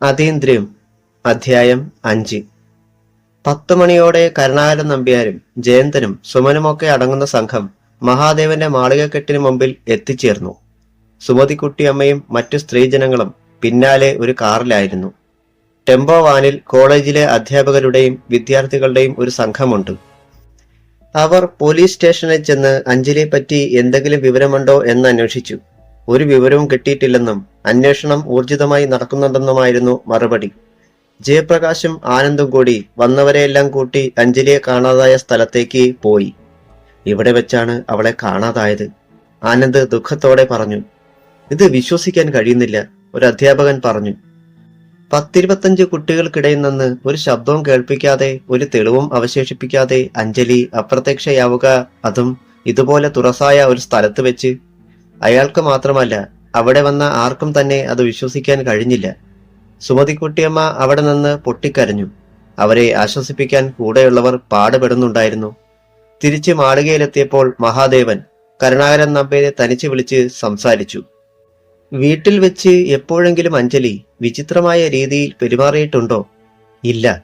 അതീന്ദ്രിയം അധ്യായം 5. 10 മണിയോടെ കരുണാകരൻ നമ്പ്യാരും ജയന്തനും സുമനുമൊക്കെ അടങ്ങുന്ന സംഘം മഹാദേവന്റെ മാളികക്കെട്ടിന് മുമ്പിൽ എത്തിച്ചേർന്നു. സുമതിക്കുട്ടിയമ്മയും മറ്റു സ്ത്രീജനങ്ങളും പിന്നാലെ ഒരു കാറിലായിരുന്നു. ടെമ്പോ വാനിൽ കോളേജിലെ അധ്യാപകരുടെയും വിദ്യാർത്ഥികളുടെയും ഒരു സംഘമുണ്ട്. അവർ പോലീസ് സ്റ്റേഷനിൽ ചെന്ന് അഞ്ജലിയെപ്പറ്റി എന്തെങ്കിലും വിവരമുണ്ടോ എന്ന് അന്വേഷിച്ചു. ഒരു വിവരവും കിട്ടിയിട്ടില്ലെന്നും അന്വേഷണം ഊർജിതമായി നടക്കുന്നുണ്ടെന്നുമായിരുന്നു മറുപടി. ജയപ്രകാശും ആനന്ദും കൂടി വന്നവരെയെല്ലാം കൂട്ടി അഞ്ജലിയെ കാണാതായ സ്ഥലത്തേക്ക് പോയി. ഇവിടെ വെച്ചാണ് അവളെ കാണാതായത്, ആനന്ദ് ദുഃഖത്തോടെ പറഞ്ഞു. ഇത് വിശ്വസിക്കാൻ കഴിയുന്നില്ല, ഒരു അധ്യാപകൻ പറഞ്ഞു. 10-25 കുട്ടികൾക്കിടയിൽ നിന്ന് ഒരു ശബ്ദവും കേൾപ്പിക്കാതെ, ഒരു തെളിവും അവശേഷിപ്പിക്കാതെ അഞ്ജലി അപ്രത്യക്ഷയാവുക, അതും ഇതുപോലെ തുറസായ ഒരു സ്ഥലത്ത് വെച്ച്. അയാൾക്ക് മാത്രമല്ല, അവിടെ വന്ന ആർക്കും തന്നെ അത് വിശ്വസിക്കാൻ കഴിഞ്ഞില്ല. സുമതിക്കുട്ടിയമ്മ അവിടെ നിന്ന് പൊട്ടിക്കരഞ്ഞു. അവരെ ആശ്വസിപ്പിക്കാൻ കൂടെയുള്ളവർ പാടുപെടുന്നുണ്ടായിരുന്നു. തിരിച്ച് മാളികയിലെത്തിയപ്പോൾ മഹാദേവൻ കരുണാകരൻ നമ്പ്യാരെ തനിച്ച് വിളിച്ച് സംസാരിച്ചു. വീട്ടിൽ വെച്ച് എപ്പോഴെങ്കിലും അഞ്ജലി വിചിത്രമായ രീതിയിൽ പെരുമാറിയിട്ടുണ്ടോ? ഇല്ല,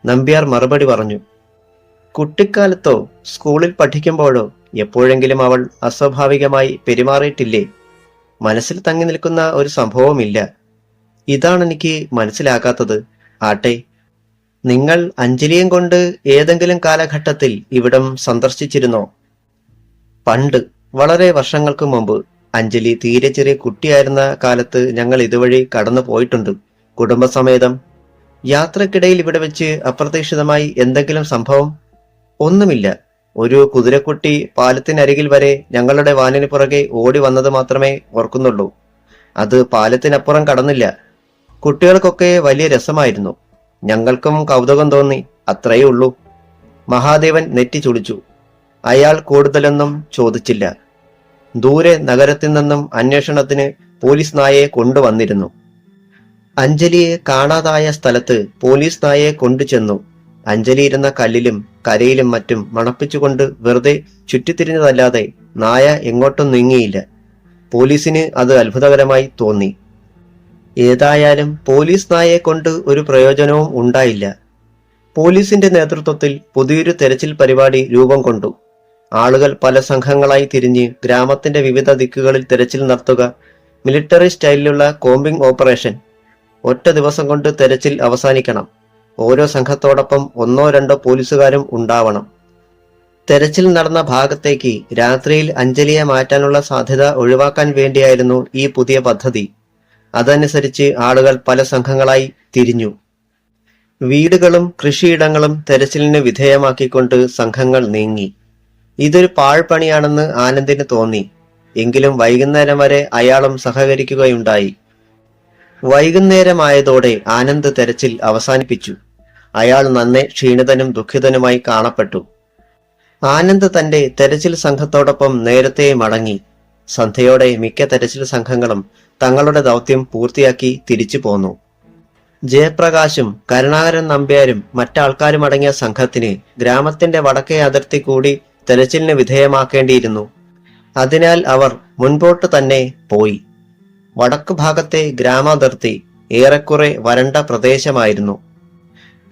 നമ്പ്യാർ മറുപടി പറഞ്ഞു. കുട്ടിക്കാലത്തോ സ്കൂളിൽ പഠിക്കുമ്പോഴോ എപ്പോഴെങ്കിലും അവൾ അസ്വാഭാവികമായി പെരുമാറിയിട്ടില്ലേ? മനസ്സിൽ തങ്ങി നിൽക്കുന്ന ഒരു സംഭവമില്ല. ഇതാണെനിക്ക് മനസ്സിലാകാത്തത്. ആട്ടെ, നിങ്ങൾ അഞ്ജലിയും കൊണ്ട് ഏതെങ്കിലും കാലഘട്ടത്തിൽ ഇവിടം സന്ദർശിച്ചിരുന്നോ? പണ്ട്, വളരെ വർഷങ്ങൾക്ക് മുമ്പ്. അഞ്ജലി തീരെ ചെറിയ കുട്ടിയായിരുന്ന കാലത്ത് ഞങ്ങൾ ഇതുവഴി കടന്നു പോയിട്ടുണ്ട്, കുടുംബസമേതം. യാത്രക്കിടയിൽ ഇവിടെ വെച്ച് അപ്രതീക്ഷിതമായി എന്തെങ്കിലും സംഭവം? ഒന്നുമില്ല. ഒരു കുതിരക്കുട്ടി പാലത്തിനരികിൽ വരെ ഞങ്ങളുടെ വാനിന് പുറകെ ഓടി വന്നത് മാത്രമേ ഓർക്കുന്നുള്ളൂ. അത് പാലത്തിനപ്പുറം കടന്നില്ല. കുട്ടികൾക്കൊക്കെ വലിയ രസമായിരുന്നു. ഞങ്ങൾക്കും കൗതുകം തോന്നി, അത്രയേ ഉള്ളൂ. മഹാദേവൻ നെറ്റി ചുളിച്ചു. അയാൾ കൂടുതലൊന്നും ചോദിച്ചില്ല. ദൂരെ നഗരത്തിൽ നിന്നും അന്വേഷണത്തിന് പോലീസ് നായയെ കൊണ്ടുവന്നിരുന്നു. അഞ്ജലിയെ കാണാതായ സ്ഥലത്ത് പോലീസ് നായയെ കൊണ്ടുചെന്നു. അഞ്ജലി ഇരുന്ന കല്ലിലും കരയിലും മറ്റും മണപ്പിച്ചുകൊണ്ട് വെറുതെ ചുറ്റിത്തിരിഞ്ഞതല്ലാതെ നായ എങ്ങോട്ടും നീങ്ങിയില്ല. പോലീസിന് അത് അത്ഭുതകരമായി തോന്നി. ഏതായാലും പോലീസ് നായയെ കൊണ്ട് ഒരു പ്രയോജനവും ഉണ്ടായില്ല. പോലീസിന്റെ നേതൃത്വത്തിൽ പുതിയൊരു തെരച്ചിൽ പരിപാടി രൂപം കൊണ്ടു. ആളുകൾ പല സംഘങ്ങളായി തിരിഞ്ഞ് ഗ്രാമത്തിന്റെ വിവിധ ദിക്കുകളിൽ തെരച്ചിൽ നടത്തുക. മിലിറ്ററി സ്റ്റൈലിലുള്ള കോമ്പിംഗ് ഓപ്പറേഷൻ. ഒറ്റ ദിവസം കൊണ്ട് തെരച്ചിൽ അവസാനിക്കണം. ഓരോ സംഘത്തോടൊപ്പം 1-2 പോലീസുകാരും ഉണ്ടാവണം. തെരച്ചിൽ നടന്ന ഭാഗത്തേക്ക് രാത്രിയിൽ അഞ്ജലിയെ മാറ്റാനുള്ള സാധ്യത ഒഴിവാക്കാൻ വേണ്ടിയായിരുന്നു ഈ പുതിയ പദ്ധതി. അതനുസരിച്ച് ആളുകൾ പല സംഘങ്ങളായി തിരിഞ്ഞു. വീടുകളും കൃഷിയിടങ്ങളും തെരച്ചിലിന് വിധേയമാക്കിക്കൊണ്ട് സംഘങ്ങൾ നീങ്ങി. ഇതൊരു പാഴ്പണിയാണെന്ന് ആനന്ദിന് തോന്നി. എങ്കിലും വൈകുന്നേരം വരെ അയാളും സഹകരിക്കുകയുണ്ടായി. വൈകുന്നേരമായതോടെ ആനന്ദ് തെരച്ചിൽ അവസാനിപ്പിച്ചു. അയാൾ നന്നെ ക്ഷീണിതനും ദുഃഖിതനുമായി കാണപ്പെട്ടു. ആനന്ദ് തന്റെ തെരച്ചിൽ സംഘത്തോടൊപ്പം നേരത്തെ മടങ്ങി. സന്ധ്യയോടെ മിക്ക തെരച്ചിൽ സംഘങ്ങളും തങ്ങളുടെ ദൗത്യം പൂർത്തിയാക്കി തിരിച്ചു പോന്നു. ജയപ്രകാശും കരുണാകരൻ നമ്പ്യാരും മറ്റാൾക്കാരുമടങ്ങിയ സംഘത്തിന് ഗ്രാമത്തിന്റെ വടക്കേ അതിർത്തി കൂടി തെരച്ചിലിന് വിധേയമാക്കേണ്ടിയിരുന്നു. അതിനാൽ അവർ മുൻപോട്ട് തന്നെ പോയി. വടക്ക് ഭാഗത്തെ ഗ്രാമാതിർത്തി ഏറെക്കുറെ വരണ്ട പ്രദേശമായിരുന്നു.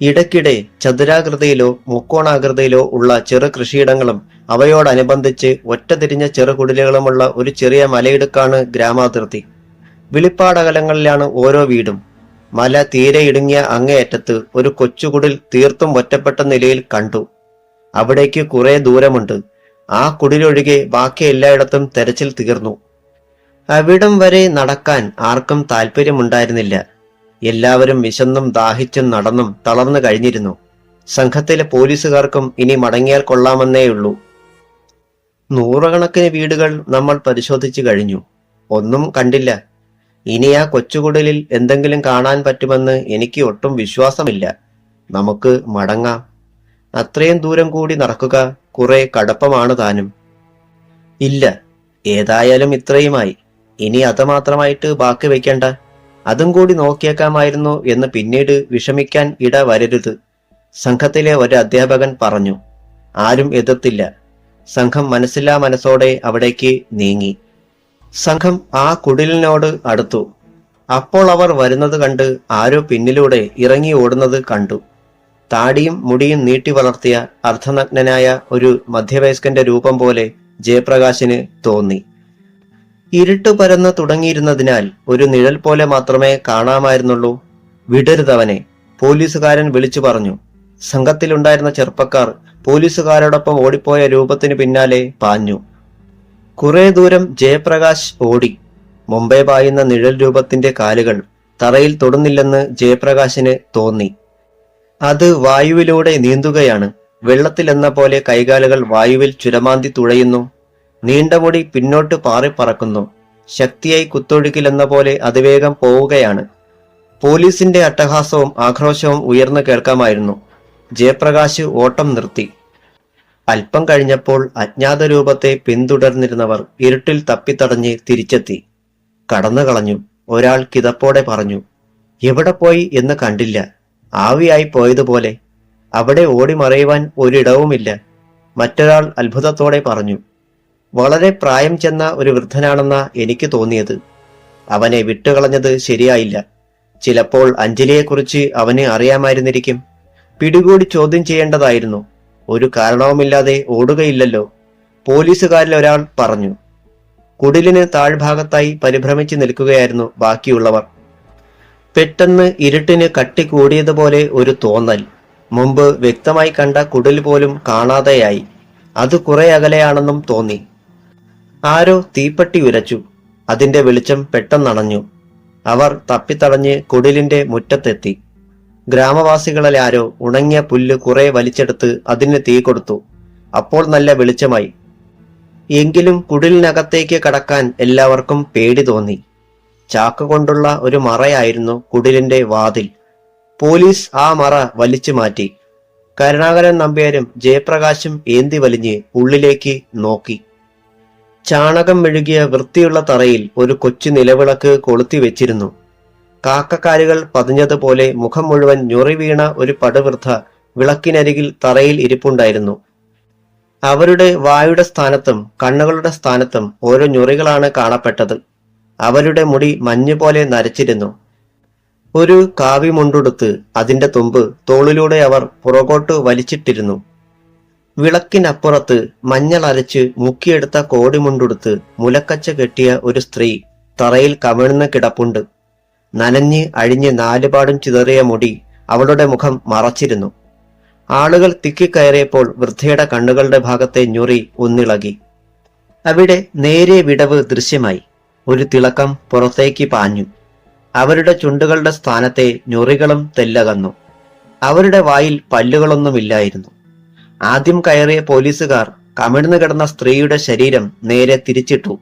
ഇടയ്ക്കിടെ ചതുരാകൃതിയിലോ മുക്കോണാകൃതിയിലോ ഉള്ള ചെറു കൃഷിയിടങ്ങളും അവയോടനുബന്ധിച്ച് ഒറ്റതിരിഞ്ഞ ചെറുകുടിലുകളുമുള്ള ഒരു ചെറിയ മലയിടുക്കാണ് ഗ്രാമാതിർത്തി. വിളിപ്പാടകലങ്ങളിലാണ് ഓരോ വീടും. മല തീരെ ഇടുങ്ങിയ അങ്ങേയറ്റത്ത് ഒരു കൊച്ചുകുടിൽ തീർത്തും ഒറ്റപ്പെട്ട നിലയിൽ കണ്ടു. അവിടേക്ക് കുറെ ദൂരമുണ്ട്. ആ കുടിലൊഴികെ ബാക്കി എല്ലായിടത്തും തെരച്ചിൽ തീർന്നു. അവിടം വരെ നടക്കാൻ ആർക്കും താല്പര്യമുണ്ടായിരുന്നില്ല. എല്ലാവരും വിശന്നും ദാഹിച്ചും നടന്നും തളർന്നു കഴിഞ്ഞിരുന്നു. സംഘത്തിലെ പോലീസുകാർക്കും ഇനി മടങ്ങിയാൽ കൊള്ളാമെന്നേയുള്ളൂ. 100 കണക്കിന് വീടുകൾ നമ്മൾ പരിശോധിച്ചു കഴിഞ്ഞു. ഒന്നും കണ്ടില്ല. ഇനി ആ കൊച്ചുകുടലിൽ എന്തെങ്കിലും കാണാൻ പറ്റുമെന്ന് എനിക്ക് ഒട്ടും വിശ്വാസമില്ല. നമുക്ക് മടങ്ങാം. അത്രയും ദൂരം കൂടി നടക്കുക കുറെ കടുപ്പമാണ് താനും. ഇല്ല, ഏതായാലും ഇത്രയുമായി. ഇനി അത് മാത്രമായിട്ട് ബാക്കി വെക്കണ്ട. അതും കൂടി നോക്കിയേക്കാമായിരുന്നു എന്ന് പിന്നീട് വിഷമിക്കാൻ ഇട വരരുത്, സംഘത്തിലെ ഒരു അധ്യാപകൻ പറഞ്ഞു. ആരും എതിർത്തില്ല. സംഘം മനസ്സില്ലാ മനസ്സോടെ അവിടേക്ക് നീങ്ങി. സംഘം ആ കുടിലിനോട് അടുത്തു. അപ്പോൾ അവർ വരുന്നത് കണ്ട് ആരോ പിന്നിലൂടെ ഇറങ്ങി ഓടുന്നത് കണ്ടു. താടിയും മുടിയും നീട്ടി വളർത്തിയ അർദ്ധനഗ്നനായ ഒരു മധ്യവയസ്കന്റെ രൂപം പോലെ ജയപ്രകാശിന് തോന്നി. ഇരുട്ട് പരന്ന് തുടങ്ങിയിരുന്നതിനാൽ ഒരു നിഴൽ പോലെ മാത്രമേ കാണാമായിരുന്നുള്ളൂ. വിടരുതവനെ, പോലീസുകാരൻ വിളിച്ചു പറഞ്ഞു. സംഘത്തിലുണ്ടായിരുന്ന ചെറുപ്പക്കാർ പോലീസുകാരോടൊപ്പം ഓടിപ്പോയ രൂപത്തിനു പിന്നാലെ പാഞ്ഞു. കുറെ ദൂരം ജയപ്രകാശ് ഓടി. മുമ്പേ പായുന്ന നിഴൽ രൂപത്തിന്റെ കാലുകൾ തറയിൽ തൊടുന്നില്ലെന്ന് ജയപ്രകാശിന് തോന്നി. അത് വായുവിലൂടെ നീന്തുകയാണ്. വെള്ളത്തിലെന്ന പോലെ കൈകാലുകൾ വായുവിൽ ചുരമാന്തി തുഴയുന്നു. നീണ്ട മുടി പിന്നോട്ട് പാറിപ്പറക്കുന്നു. ശക്തിയായി കുത്തൊഴുക്കിലെന്ന പോലെ അതിവേഗം പോവുകയാണ്. പോലീസിന്റെ അട്ടഹാസവും ആക്രോശവും ഉയർന്നു കേൾക്കാമായിരുന്നു. ജയപ്രകാശ് ഓട്ടം നിർത്തി. അല്പം കഴിഞ്ഞപ്പോൾ അജ്ഞാത രൂപത്തെ പിന്തുടർന്നിരുന്നവർ ഇരുട്ടിൽ തപ്പിത്തടഞ്ഞ് തിരിച്ചെത്തി. കടന്നു കളഞ്ഞു. ഒരാൾ കിതപ്പോടെ പറഞ്ഞു. എവിടെ പോയി എന്ന് കണ്ടില്ല. ആവിയായി പോയതുപോലെ. അവിടെ ഓടി മറയുവാൻ ഒരിടവുമില്ല. മറ്റൊരാൾ അത്ഭുതത്തോടെ പറഞ്ഞു. വളരെ പ്രായം ചെന്ന ഒരു വൃദ്ധനാണെന്ന എനിക്ക് തോന്നിയത്. അവനെ വിട്ടുകളഞ്ഞത് ശരിയായില്ല. ചിലപ്പോൾ അഞ്ജലിയെക്കുറിച്ച് അവന് അറിയാമായിരുന്നിരിക്കും. പിടികൂടി ചോദ്യം ചെയ്യേണ്ടതായിരുന്നു. ഒരു കാരണവുമില്ലാതെ ഓടുകയില്ലല്ലോ, പോലീസുകാരിൽ ഒരാൾ പറഞ്ഞു. കുടിലിന് താഴ്ഭാഗത്തായി പരിഭ്രമിച്ചു നിൽക്കുകയായിരുന്നു ബാക്കിയുള്ളവർ. പെട്ടെന്ന് ഇരുട്ടിന് കട്ടി കൂടിയതുപോലെ ഒരു തോന്നൽ. മുമ്പ് വ്യക്തമായി കണ്ട കുടിൽ പോലും കാണാതെയായി. അത് കുറെ അകലെയാണെന്നും തോന്നി. ആരോ തീപ്പെട്ടി ഉരച്ചു. അതിന്റെ വെളിച്ചം പെട്ടെന്നണഞ്ഞു. അവർ തപ്പിത്തടഞ്ഞ് കുടിലിന്റെ മുറ്റത്തെത്തി. ഗ്രാമവാസികളിൽ ആരോ ഉണങ്ങിയ പുല്ല് കുറെ വലിച്ചെടുത്ത് അതിന് തീ കൊടുത്തു. അപ്പോൾ നല്ല വെളിച്ചമായി. എങ്കിലും കുടിലിനകത്തേക്ക് കടക്കാൻ എല്ലാവർക്കും പേടി തോന്നി. ചാക്ക് കൊണ്ടുള്ള ഒരു മറയായിരുന്നു കുടിലിന്റെ വാതിൽ. പോലീസ് ആ മറ വലിച്ചു മാറ്റി. കരുണാകരൻ നമ്പ്യാരും ജയപ്രകാശും ഏന്തി വലിഞ്ഞ് ഉള്ളിലേക്ക് നോക്കി. ചാണകം മെഴുകിയ വൃത്തിയുള്ള തറയിൽ ഒരു കൊച്ചു നിലവിളക്ക് കൊളുത്തി വെച്ചിരുന്നു. കാക്കക്കാലുകൾ പതിഞ്ഞതുപോലെ മുഖം മുഴുവൻ ഞൊറി വീണ ഒരു പടുവൃദ്ധ വിളക്കിനരികിൽ തറയിൽ ഇരിപ്പുണ്ടായിരുന്നു. അവരുടെ വായുടെ സ്ഥാനത്തും കണ്ണുകളുടെ സ്ഥാനത്തും ഓരോ ഞൊറികളാണ് കാണപ്പെട്ടത്. അവരുടെ മുടി മഞ്ഞുപോലെ നരച്ചിരുന്നു. ഒരു കാവിമുണ്ടുടുത്ത് അതിന്റെ തുമ്പ് തോളിലൂടെ അവർ പുറകോട്ട് വലിച്ചിട്ടിരുന്നു. വിളക്കിനപ്പുറത്ത് മഞ്ഞൾ അരച്ച് മുക്കിയെടുത്ത കോടിമുണ്ടുടുത്ത് മുലക്കച്ച കെട്ടിയ ഒരു സ്ത്രീ തറയിൽ കമിഴ്ന്ന് കിടപ്പുണ്ട്. നനഞ്ഞ് അഴിഞ്ഞ് നാലുപാടും ചിതറിയ മുടി അവളുടെ മുഖം മറച്ചിരുന്നു. ആളുകൾ തിക്കിക്കയറിയപ്പോൾ വൃദ്ധയുടെ കണ്ണുകളുടെ ഭാഗത്തെ ഞൊറി ഒന്നിളകി. അവിടെ നേരിയ വിടവ് ദൃശ്യമായി. ഒരു തിളക്കം പുറത്തേക്ക് പാഞ്ഞു. അവരുടെ ചുണ്ടുകളുടെ സ്ഥാനത്തെ ഞൊറികളും തെല്ലകന്നു. അവരുടെ വായിൽ പല്ലുകളൊന്നുമില്ലായിരുന്നു. ആദ്യം കയറിയ പോലീസുകാർ കമിഴ്ന്നു കിടന്ന സ്ത്രീയുടെ ശരീരം നേരെ തിരിച്ചിട്ടു.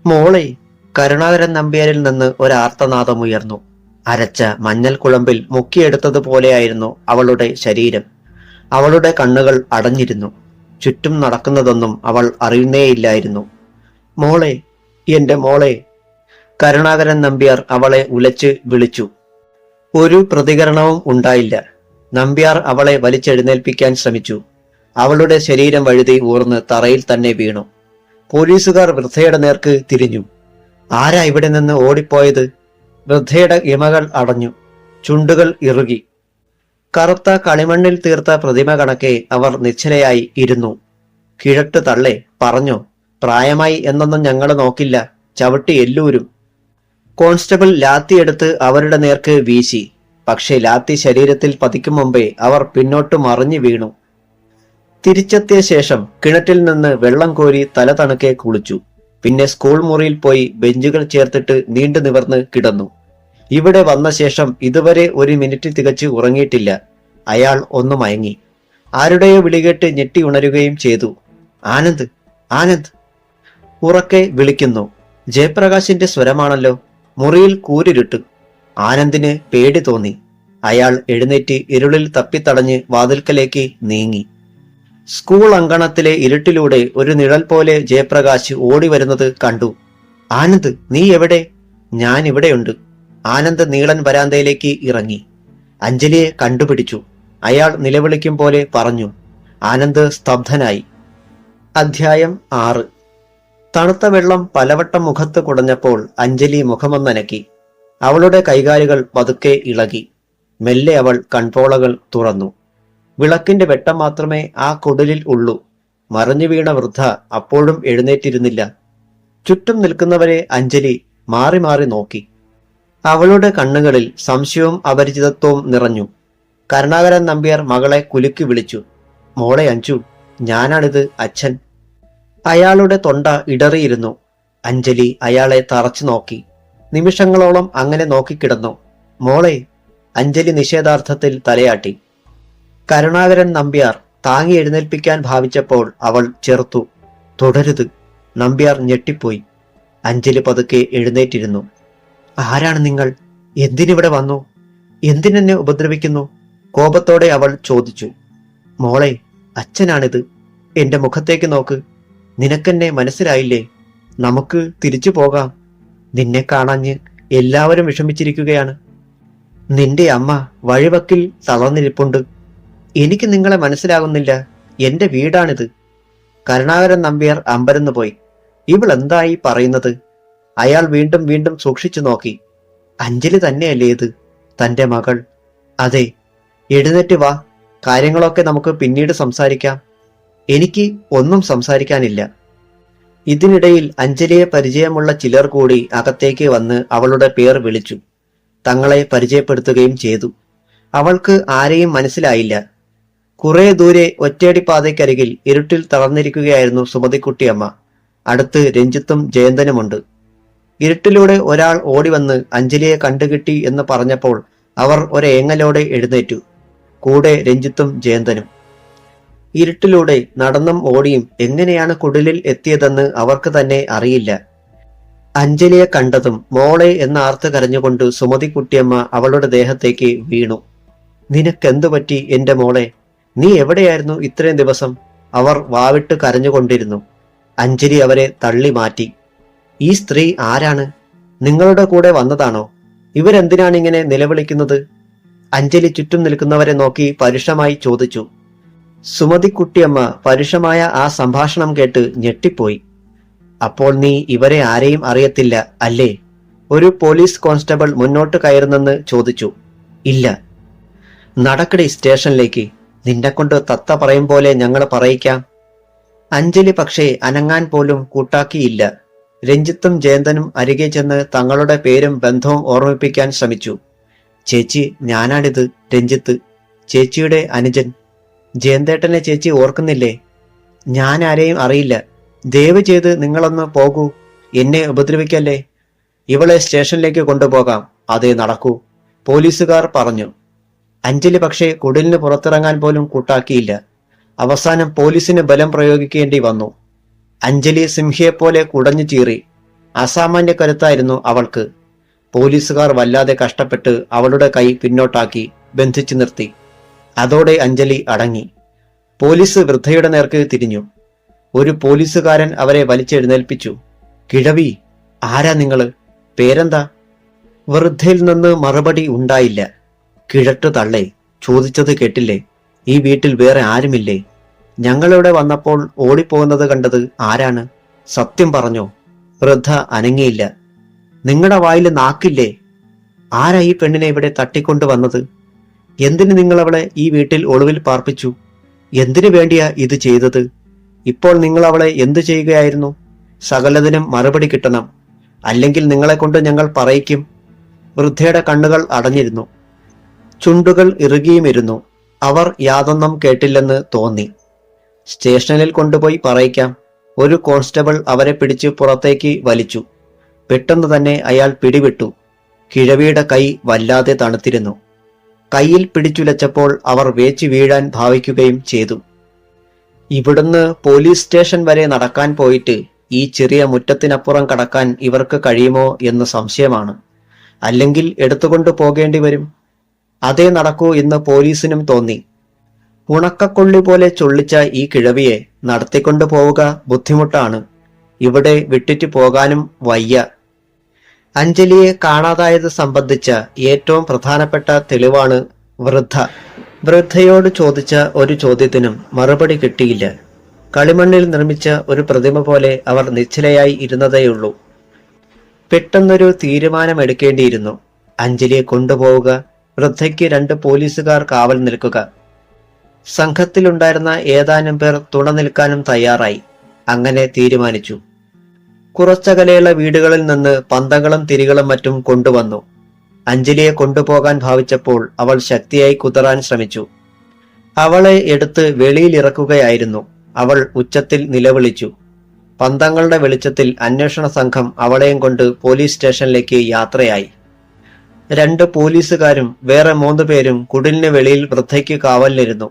മോളെ! കരുണാകരൻ നമ്പ്യാരിൽ നിന്ന് ഒരാർത്തനാദമുയർന്നു. അരച്ച മഞ്ഞൾ കുഴമ്പിൽ മുക്കിയെടുത്തതുപോലെയായിരുന്നു അവളുടെ ശരീരം. അവളുടെ കണ്ണുകൾ അടഞ്ഞിരുന്നു. ചുറ്റും നടക്കുന്നതൊന്നും അവൾ അറിയുന്നേയില്ലായിരുന്നു. മോളെ, എന്റെ മോളെ! കരുണാകരൻ നമ്പ്യാർ അവളെ ഉലച്ച് വിളിച്ചു. ഒരു പ്രതികരണവും ഉണ്ടായില്ല. നമ്പ്യാർ അവളെ വലിച്ചെഴുന്നേൽപ്പിക്കാൻ ശ്രമിച്ചു. അവളുടെ ശരീരം വഴുതി ഊർന്ന് തറയിൽ തന്നെ വീണു. പോലീസുകാർ വൃദ്ധയുടെ നേർക്ക് തിരിഞ്ഞു. ആരാ ഇവിടെ നിന്ന് ഓടിപ്പോയത്? വൃദ്ധയുടെ ഇമകൾ അടഞ്ഞു. ചുണ്ടുകൾ ഇറുകി. കറുത്ത കളിമണ്ണിൽ തീർത്ത പ്രതിമ കണക്കെ അവർ നിശ്ചലയായി ഇരുന്നു. കിഴട്ട് തള്ളേ, പറഞ്ഞോ, പ്രായമായി എന്നൊന്നും ഞങ്ങൾ നോക്കില്ല, ചവിട്ടി എല്ലൂരും. കോൺസ്റ്റബിൾ ലാത്തിയെടുത്ത് അവരുടെ നേർക്ക് വീശി. പക്ഷേ ലാത്തി ശരീരത്തിൽ പതിക്കും മുമ്പേ അവർ പിന്നോട്ട് മറിഞ്ഞു വീണു. തിരിച്ചെത്തിയ ശേഷം കിണറ്റിൽ നിന്ന് വെള്ളം കോരി തല തണുക്കെ കുളിച്ചു. പിന്നെ സ്കൂൾ മുറിയിൽ പോയി ബെഞ്ചുകൾ ചേർത്തിട്ട് നീണ്ടു നിവർന്ന് കിടന്നു. ഇവിടെ വന്ന ശേഷം ഇതുവരെ ഒരു മിനിറ്റ് തികച്ച് ഉറങ്ങിയിട്ടില്ല. അയാൾ ഒന്ന് മയങ്ങി. ആരുടെയോ വിളികേട്ട് ഞെട്ടി ഉണരുകയും ചെയ്തു. ആനന്ദ്, ആനന്ദ്! ഉറക്കെ വിളിക്കുന്നു. ജയപ്രകാശിന്റെ സ്വരമാണല്ലോ. മുറിയിൽ കൂരിരുട്ട്. ആനന്ദിന് പേടി തോന്നി. അയാൾ എഴുന്നേറ്റ് ഇരുളിൽ തപ്പിത്തടഞ്ഞ് വാതിൽക്കലേക്ക് നീങ്ങി. സ്കൂൾ അങ്കണത്തിലെ ഇരുട്ടിലൂടെ ഒരു നിഴൽ പോലെ ജയപ്രകാശ് ഓടി വരുന്നത് കണ്ടു. ആനന്ദ്, നീ എവിടെ? ഞാൻ ഇവിടെയുണ്ട്. ആനന്ദ് നീളൻ വരാന്തയിലേക്ക് ഇറങ്ങി. അഞ്ജലിയെ കണ്ടുപിടിച്ചു. അയാൾ നിലവിളിക്കും പോലെ പറഞ്ഞു. ആനന്ദ് സ്തബ്ധനായി. അധ്യായം 6. തണുത്ത വെള്ളം പലവട്ടം മുഖത്ത് കുടഞ്ഞപ്പോൾ അഞ്ജലി മുഖമൊന്നനക്കി. അവളുടെ കൈകാലുകൾ പതുക്കെ ഇളകി. മെല്ലെ അവൾ കൺപോളകൾ തുറന്നു. വിളക്കിന്റെ വെട്ടം മാത്രമേ ആ കുടിലിൽ ഉള്ളൂ. മറഞ്ഞു വീണ വൃദ്ധ അപ്പോഴും എഴുന്നേറ്റിരുന്നില്ല. ചുറ്റും നിൽക്കുന്നവരെ അഞ്ജലി മാറി മാറി നോക്കി. അവളുടെ കണ്ണുകളിൽ സംശയവും അപരിചിതത്വവും നിറഞ്ഞു. കരുണാകരൻ നമ്പ്യാർ മകളെ കുലുക്കി വിളിച്ചു. മോളെ അഞ്ജു, ഞാനാണിത്, അച്ഛൻ. അയാളുടെ തൊണ്ട ഇടറിയിരുന്നു. അഞ്ജലി അയാളെ തറച്ചു നോക്കി. നിമിഷങ്ങളോളം അങ്ങനെ നോക്കിക്കിടന്നു. മോളെ, അഞ്ജലി നിഷേധാർത്ഥത്തിൽ തലയാട്ടി. കരുണാകരൻ നമ്പ്യാർ താങ്ങി എഴുന്നേൽപ്പിക്കാൻ ഭാവിച്ചപ്പോൾ അവൾ ചെറുത്തു. തുടരുത്. നമ്പ്യാർ ഞെട്ടിപ്പോയി. അഞ്ജലി പതുക്കെ എഴുന്നേറ്റിരുന്നു. ആരാണ് നിങ്ങൾ? എന്തിനിവിടെ വന്നു? എന്തിനെന്നെ ഉപദ്രവിക്കുന്നു? കോപത്തോടെ അവൾ ചോദിച്ചു. മോളെ, അച്ഛനാണിത്. എന്റെ മുഖത്തേക്ക് നോക്ക്. നിനക്കെന്നെ മനസ്സിലായില്ലേ? നമുക്ക് തിരിച്ചു പോകാം. നിന്നെ കാണാഞ്ഞ് എല്ലാവരും വിഷമിച്ചിരിക്കുകയാണ്. നിന്റെ അമ്മ വഴിവക്കിൽ തളർന്നിരിപ്പുണ്ട്. എനിക്ക് നിങ്ങളെ മനസ്സിലാകുന്നില്ല. എന്റെ വീടാണിത്. കരുണാകരൻ നമ്പ്യാർ അമ്പരന്നു പോയി. ഇവളെന്തായി പറയുന്നത്? അയാൾ വീണ്ടും വീണ്ടും സൂക്ഷിച്ചു നോക്കി. അഞ്ജലി തന്നെയല്ലേ ഇത്? തന്റെ മകൾ? അതെ. എഴുന്നേറ്റ് വാ. കാര്യങ്ങളൊക്കെ നമുക്ക് പിന്നീട് സംസാരിക്കാം. എനിക്ക് ഒന്നും സംസാരിക്കാനില്ല. ഇതിനിടയിൽ അഞ്ജലിയെ പരിചയമുള്ള ചിലർ കൂടി അകത്തേക്ക് വന്ന് അവളുടെ പേർ വിളിച്ചു. തങ്ങളെ പരിചയപ്പെടുത്തുകയും ചെയ്തു. അവൾക്ക് ആരെയും മനസ്സിലായില്ല. കുറെ ദൂരെ ഒറ്റയടിപ്പാതയ്ക്കരികിൽ ഇരുട്ടിൽ തളർന്നിരിക്കുകയായിരുന്നു സുമതിക്കുട്ടിയമ്മ. അടുത്ത് രഞ്ജിത്തും ജയന്തനുമുണ്ട്. ഇരുട്ടിലൂടെ ഒരാൾ ഓടിവന്ന് അഞ്ജലിയെ കണ്ടുകിട്ടി എന്ന് പറഞ്ഞപ്പോൾ അവർ ഒരേങ്ങലോടെ എഴുന്നേറ്റു. കൂടെ രഞ്ജിത്തും ജയന്തനും. ഇരുട്ടിലൂടെ നടന്നും ഓടിയും എങ്ങനെയാണ് കുടിലിൽ എത്തിയതെന്ന് അവർക്ക് തന്നെ അറിയില്ല. അഞ്ജലിയെ കണ്ടതും മോളെ എന്ന് ആർത്ത് കരഞ്ഞുകൊണ്ട് സുമതിക്കുട്ടിയമ്മ അവളുടെ ദേഹത്തേക്ക് വീണു. നിനക്കെന്തു പറ്റി എന്റെ മോളെ? നീ എവിടെയായിരുന്നു ഇത്രയും ദിവസം? അവർ വാവിട്ട് കരഞ്ഞുകൊണ്ടിരുന്നു. അഞ്ജലി അവരെ തള്ളി മാറ്റി. ഈ സ്ത്രീ ആരാണ്? നിങ്ങളുടെ കൂടെ വന്നതാണോ? ഇവരെന്തിനാണ് ഇങ്ങനെ നിലവിളിക്കുന്നത്? അഞ്ജലി ചുറ്റും നിൽക്കുന്നവരെ നോക്കി പരുഷമായി ചോദിച്ചു. സുമതിക്കുട്ടിയമ്മ പരുഷമായ ആ സംഭാഷണം കേട്ട് ഞെട്ടിപ്പോയി. അപ്പോൾ നീ ഇവരെ ആരെയും അറിയത്തില്ല അല്ലേ? ഒരു പോലീസ് കോൺസ്റ്റബിൾ മുന്നോട്ട് കയറുന്നെന്ന് ചോദിച്ചു. ഇല്ല. നടക്കടി സ്റ്റേഷനിലേക്ക്. നിന്നെക്കൊണ്ട് തത്ത പറയും പോലെ ഞങ്ങൾ പറയിക്കാം. അഞ്ജലി പക്ഷേ അനങ്ങാൻ പോലും കൂട്ടാക്കിയില്ല. രഞ്ജിത്തും ജയന്തനും അരികെ ചെന്ന് തങ്ങളുടെ പേരും ബന്ധവും ഓർമ്മിപ്പിക്കാൻ ശ്രമിച്ചു. ചേച്ചി, ഞാനാണിത്, രഞ്ജിത്ത്. ചേച്ചിയുടെ അനുജൻ. ജയന്തേട്ടനെ ചേച്ചി ഓർക്കുന്നില്ലേ? ഞാൻ ആരെയും അറിയില്ല. ദയവ് ചെയ്ത് നിങ്ങളൊന്ന് പോകൂ. എന്നെ ഉപദ്രവിക്കല്ലേ. ഇവളെ സ്റ്റേഷനിലേക്ക് കൊണ്ടുപോകാം. അതേ നടക്കൂ, പോലീസുകാർ പറഞ്ഞു. അഞ്ജലി പക്ഷേ കുടിലിന് പുറത്തിറങ്ങാൻ പോലും കൂട്ടാക്കിയില്ല. അവസാനം പോലീസിന് ബലം പ്രയോഗിക്കേണ്ടി വന്നു. അഞ്ജലി സിംഹിയെപ്പോലെ കുടഞ്ഞു ചീറി. അസാമാന്യ കരുത്തായിരുന്നു അവൾക്ക്. പോലീസുകാർ വല്ലാതെ കഷ്ടപ്പെട്ട് അവളുടെ കൈ പിന്നോട്ടാക്കി ബന്ധിച്ചു നിർത്തി. അതോടെ അഞ്ജലി അടങ്ങി. പോലീസ് വൃദ്ധയുടെ നേർക്ക് തിരിഞ്ഞു. ഒരു പോലീസുകാരൻ അവരെ വലിച്ചെഴുന്നേൽപ്പിച്ചു. കിഴവി, ആരാ നിങ്ങള്? പേരെന്താ? വൃദ്ധയിൽ നിന്ന് മറുപടി ഉണ്ടായില്ല. കിഴട്ടു തള്ളേ, ചോദിച്ചത് കേട്ടില്ലേ? ഈ വീട്ടിൽ വേറെ ആരുമില്ലേ? ഞങ്ങളിവിടെ വന്നപ്പോൾ ഓടിപ്പോകുന്നത് കണ്ടത് ആരാണ്? സത്യം പറഞ്ഞോ? വൃദ്ധ അനങ്ങിയില്ല. നിങ്ങളുടെ വായിൽ നാക്കില്ലേ? ആരാ ഈ പെണ്ണിനെ ഇവിടെ തട്ടിക്കൊണ്ടുവന്നത്? എന്തിന് നിങ്ങൾ അവളെ ഈ വീട്ടിൽ ഒളിവിൽ പാർപ്പിച്ചു? എന്തിനു വേണ്ടിയാ ഇത് ചെയ്തത്? ഇപ്പോൾ നിങ്ങൾ അവളെ എന്തു ചെയ്യുകയായിരുന്നു? സകലതിനും മറുപടി കിട്ടണം, അല്ലെങ്കിൽ നിങ്ങളെ കൊണ്ട് ഞങ്ങൾ പറയിക്കും. വൃദ്ധയുടെ കണ്ണുകൾ അടഞ്ഞിരുന്നു. ചുണ്ടുകൾ ഇറുകിയുമിരുന്നു. അവർ യാതൊന്നും കേട്ടില്ലെന്ന് തോന്നി. സ്റ്റേഷനിൽ കൊണ്ടുപോയി പറയിക്കാം. ഒരു കോൺസ്റ്റബിൾ അവരെ പിടിച്ച് പുറത്തേക്ക് വലിച്ചു. പെട്ടെന്ന് തന്നെ അയാൾ പിടിവിട്ടു. കിഴവിയുടെ കൈ വല്ലാതെ തണുത്തിരുന്നു. കയ്യിൽ പിടിച്ചുലച്ചപ്പോൾ അവർ വേച്ചു വീഴാൻ ഭാവിക്കുകയും ചെയ്തു. ഇവിടുന്ന് പോലീസ് സ്റ്റേഷൻ വരെ നടക്കാൻ പോയിട്ട് ഈ ചെറിയ മുറ്റത്തിനപ്പുറം കടക്കാൻ ഇവർക്ക് കഴിയുമോ എന്ന് സംശയമാണ്. അല്ലെങ്കിൽ എടുത്തുകൊണ്ടു പോകേണ്ടി വരും. അതേ നടക്കൂ എന്ന് പോലീസിനും തോന്നി. ഉണക്കക്കൊള്ളി പോലെ ചൊള്ളിച്ച ഈ കിഴവിയെ നടത്തിക്കൊണ്ടു പോവുക ബുദ്ധിമുട്ടാണ്. ഇവിടെ വിട്ടിട്ട് പോകാനും വയ്യ. അഞ്ജലിയെ കാണാതായത് സംബന്ധിച്ച ഏറ്റവും പ്രധാനപ്പെട്ട തെളിവാണ് വൃദ്ധ. വൃദ്ധയോട് ചോദിച്ച ഒരു ചോദ്യത്തിനും മറുപടി കിട്ടിയില്ല. കളിമണ്ണിൽ നിർമ്മിച്ച ഒരു പ്രതിമ പോലെ അവർ നിശ്ചലയായി ഇരുന്നതേയുള്ളൂ. പെട്ടെന്നൊരു തീരുമാനമെടുക്കേണ്ടിയിരുന്നു. അഞ്ജലിയെ കൊണ്ടുപോവുക, വൃദ്ധയ്ക്ക് 2 പോലീസുകാർ കാവൽ നിൽക്കുക. സംഘത്തിലുണ്ടായിരുന്ന ഏതാനും പേർ തുണ നിൽക്കാനും തയ്യാറായി. അങ്ങനെ തീരുമാനിച്ചു. കുറച്ചകലെയുള്ള വീടുകളിൽ നിന്ന് പന്തങ്ങളും തിരികളും മറ്റും കൊണ്ടുവന്നു. അഞ്ജലിയെ കൊണ്ടുപോകാൻ ഭാവിച്ചപ്പോൾ അവൾ ശക്തിയായി കുതറാൻ ശ്രമിച്ചു. അവളെ എടുത്ത് വെളിയിലിറക്കുകയായിരുന്നു. അവൾ ഉച്ചത്തിൽ നിലവിളിച്ചു. പന്തങ്ങളുടെ വെളിച്ചത്തിൽ അന്വേഷണ സംഘം അവളെയും കൊണ്ട് പോലീസ് സ്റ്റേഷനിലേക്ക് യാത്രയായി. 2 പോലീസുകാരും വേറെ 3 പേരും കുടിലിന് വെളിയിൽ വൃദ്ധയ്ക്ക് കാവലിരുന്നു.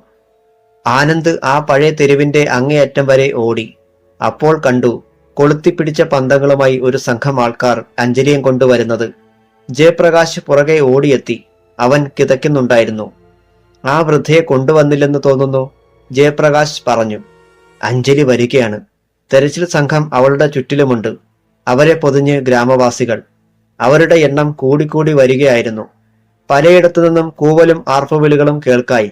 ആനന്ദ് ആ പഴയ തെരുവിന്റെ അങ്ങേയറ്റം വരെ ഓടി. അപ്പോൾ കണ്ടു കൊളുത്തിപ്പിടിച്ച പന്തങ്ങളുമായി ഒരു സംഘം ആൾക്കാർ അഞ്ജലിയും കൊണ്ടുവരുന്നത്. ജയപ്രകാശ് പുറകെ ഓടിയെത്തി. അവൻ കിതയ്ക്കുന്നുണ്ടായിരുന്നു. ആ വൃദ്ധയെ കൊണ്ടുവന്നില്ലെന്ന് തോന്നുന്നു, ജയപ്രകാശ് പറഞ്ഞു. അഞ്ജലി വരികയാണ്. തെരച്ചിൽ സംഘം അവളുടെ ചുറ്റിലുമുണ്ട്. അവരെ പൊതിഞ്ഞ് ഗ്രാമവാസികൾ. അവരുടെ എണ്ണം കൂടിക്കൂടി വരികയായിരുന്നു. പലയിടത്തു നിന്നും കൂവലും ആർപ്പുവിളികളും കേൾക്കായി.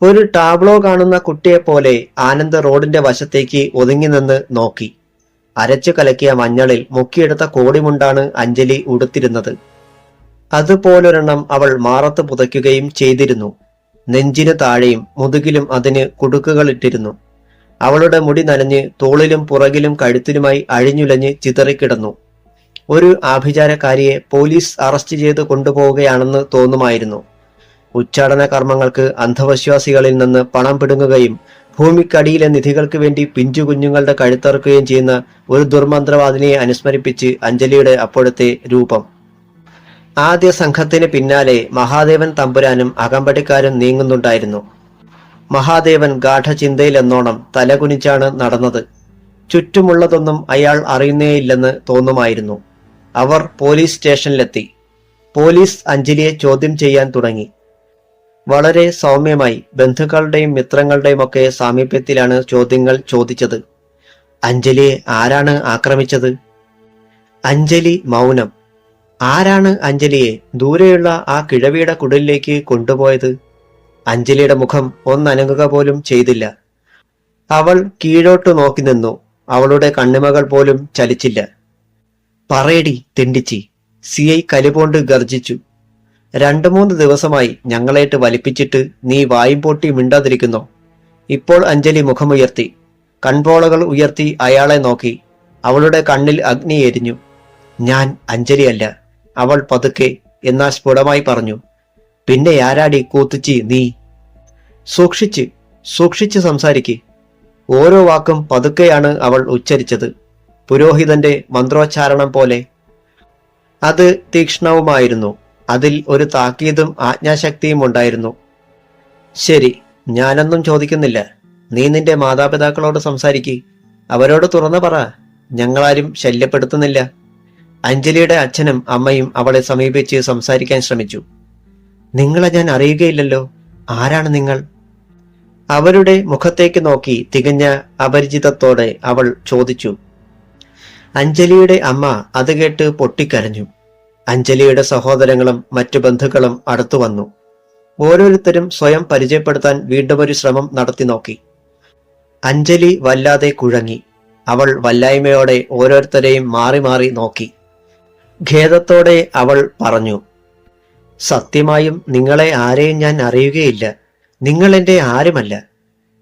ഒരു ടാബ്ലോ കാണുന്ന കുട്ടിയെപ്പോലെ ആനന്ദ് റോഡിന്റെ വശത്തേക്ക് ഒതുങ്ങി നിന്ന് നോക്കി. അരച്ചു കലക്കിയ മഞ്ഞളിൽ മുക്കിയെടുത്ത കോടിമുണ്ടാണ് അഞ്ജലി ഉടുത്തിരുന്നത്. അതുപോലൊരെണ്ണം അവൾ മാറത്ത് പുതയ്ക്കുകയും ചെയ്തിരുന്നു. നെഞ്ചിനു താഴെയും മുതുകിലും അതിന് കുടുക്കുകളിട്ടിരുന്നു. അവളുടെ മുടി നനഞ്ഞ് തോളിലും പുറകിലും കഴുത്തിലുമായി അഴിഞ്ഞുലഞ്ഞ് ചിതറിക്കിടന്നു. ഒരു ആഭിചാരക്കാരിയെ പോലീസ് അറസ്റ്റ് ചെയ്ത് കൊണ്ടുപോവുകയാണെന്ന് തോന്നുമായിരുന്നു. ഉച്ചാടന കർമ്മങ്ങൾക്ക് അന്ധവിശ്വാസികളിൽ നിന്ന് പണം പിടുങ്ങുകയും ഭൂമിക്കടിയിലെ നിധികൾക്ക് വേണ്ടി പിഞ്ചു കുഞ്ഞുങ്ങളുടെ കഴുത്തറുക്കുകയും ചെയ്യുന്ന ഒരു ദുർമന്ത്രവാദിനിയെ അനുസ്മരിപ്പിച്ച് അഞ്ജലിയുടെ അപ്പോഴത്തെ രൂപം. ആദ്യ സംഘത്തിന് പിന്നാലെ മഹാദേവൻ തമ്പുരാനും അകമ്പടിക്കാരും നീങ്ങുന്നുണ്ടായിരുന്നു. മഹാദേവൻ ഗാഠചിന്തയിലെന്നോണം തലകുനിച്ചാണ് നടന്നത്. ചുറ്റുമുള്ളതൊന്നും അയാൾ അറിയുന്നേയില്ലെന്ന് തോന്നുമായിരുന്നു. അവർ പോലീസ് സ്റ്റേഷനിലെത്തി. പോലീസ് അഞ്ജലിയെ ചോദ്യം ചെയ്യാൻ തുടങ്ങി. വളരെ സൗമ്യമായി ബന്ധുക്കളുടെയും മിത്രങ്ങളുടെയും ഒക്കെ സാമീപ്യത്തിലാണ് ചോദ്യങ്ങൾ ചോദിച്ചത്. അഞ്ജലിയെ ആരാണ് ആക്രമിച്ചത്? അഞ്ജലി മൗനം. ആരാണ് അഞ്ജലിയെ ദൂരെയുള്ള ആ കിഴവിയുടെ കുടിലേക്ക് കൊണ്ടുപോയത്? അഞ്ജലിയുടെ മുഖം ഒന്നനങ്ങുക പോലും ചെയ്തില്ല. അവൾ കീഴോട്ട് നോക്കി നിന്നു. അവളുടെ കണ്ണിമകൾ പോലും ചലിച്ചില്ല. പറയടി തെണ്ടിച്ചി, CI കലിപോണ്ട് ഗർജിച്ചു. 2-3 ദിവസമായി ഞങ്ങളേട്ട് വലിപ്പിച്ചിട്ട് നീ വായും പൊട്ടി മിണ്ടാതിരിക്കുന്നോ? ഇപ്പോൾ അഞ്ജലി മുഖമുയർത്തി, കൺപോളകൾ ഉയർത്തി അയാളെ നോക്കി. അവളുടെ കണ്ണിൽ അഗ്നി എരിഞ്ഞു. ഞാൻ അഞ്ജലിയല്ല, അവൾ പതുക്കെ എന്നാൽ സ്ഫുടമായി പറഞ്ഞു. പിന്നെ ആരാടി കൂത്തുച്ചി നീ? സൂക്ഷിച്ച് സംസാരിക്ക്. ഓരോ വാക്കും പതുക്കെയാണ് അവൾ ഉച്ചരിച്ചത്, പുരോഹിതന്റെ മന്ത്രോച്ചാരണം പോലെ. അത് തീക്ഷ്ണവുമായിരുന്നു. അതിൽ ഒരു താക്കീതും ആജ്ഞാശക്തിയും ഉണ്ടായിരുന്നു. ശരി, ഞാനൊന്നും ചോദിക്കുന്നില്ല. നീ നിന്റെ മാതാപിതാക്കളോട് സംസാരിക്ക്. അവരോട് തുറന്നു പറ. ഞങ്ങളാരും ശല്യപ്പെടുത്തുന്നില്ല. അഞ്ജലിയുടെ അച്ഛനും അമ്മയും അവളെ സമീപിച്ച് സംസാരിക്കാൻ ശ്രമിച്ചു. നിങ്ങളെ ഞാൻ അറിയുകയില്ലല്ലോ. ആരാണ് നിങ്ങൾ? അവരുടെ മുഖത്തേക്ക് നോക്കി തികഞ്ഞ അപരിചിതത്തോടെ അവൾ ചോദിച്ചു. അഞ്ജലിയുടെ അമ്മ അത് കേട്ട് പൊട്ടിക്കരഞ്ഞു. അഞ്ജലിയുടെ സഹോദരങ്ങളും മറ്റു ബന്ധുക്കളും അടുത്തു വന്നു. ഓരോരുത്തരും സ്വയം പരിചയപ്പെടുത്താൻ വീണ്ടും ഒരു ശ്രമം നടത്തി നോക്കി. അഞ്ജലി വല്ലാതെ കുഴങ്ങി. അവൾ വല്ലായ്മയോടെ ഓരോരുത്തരെയും മാറി മാറി നോക്കി. ഖേദത്തോടെ അവൾ പറഞ്ഞു, സത്യമായും നിങ്ങളെ ആരെയും ഞാൻ അറിയുകയില്ല. നിങ്ങൾ എന്റെ ആരുമല്ല.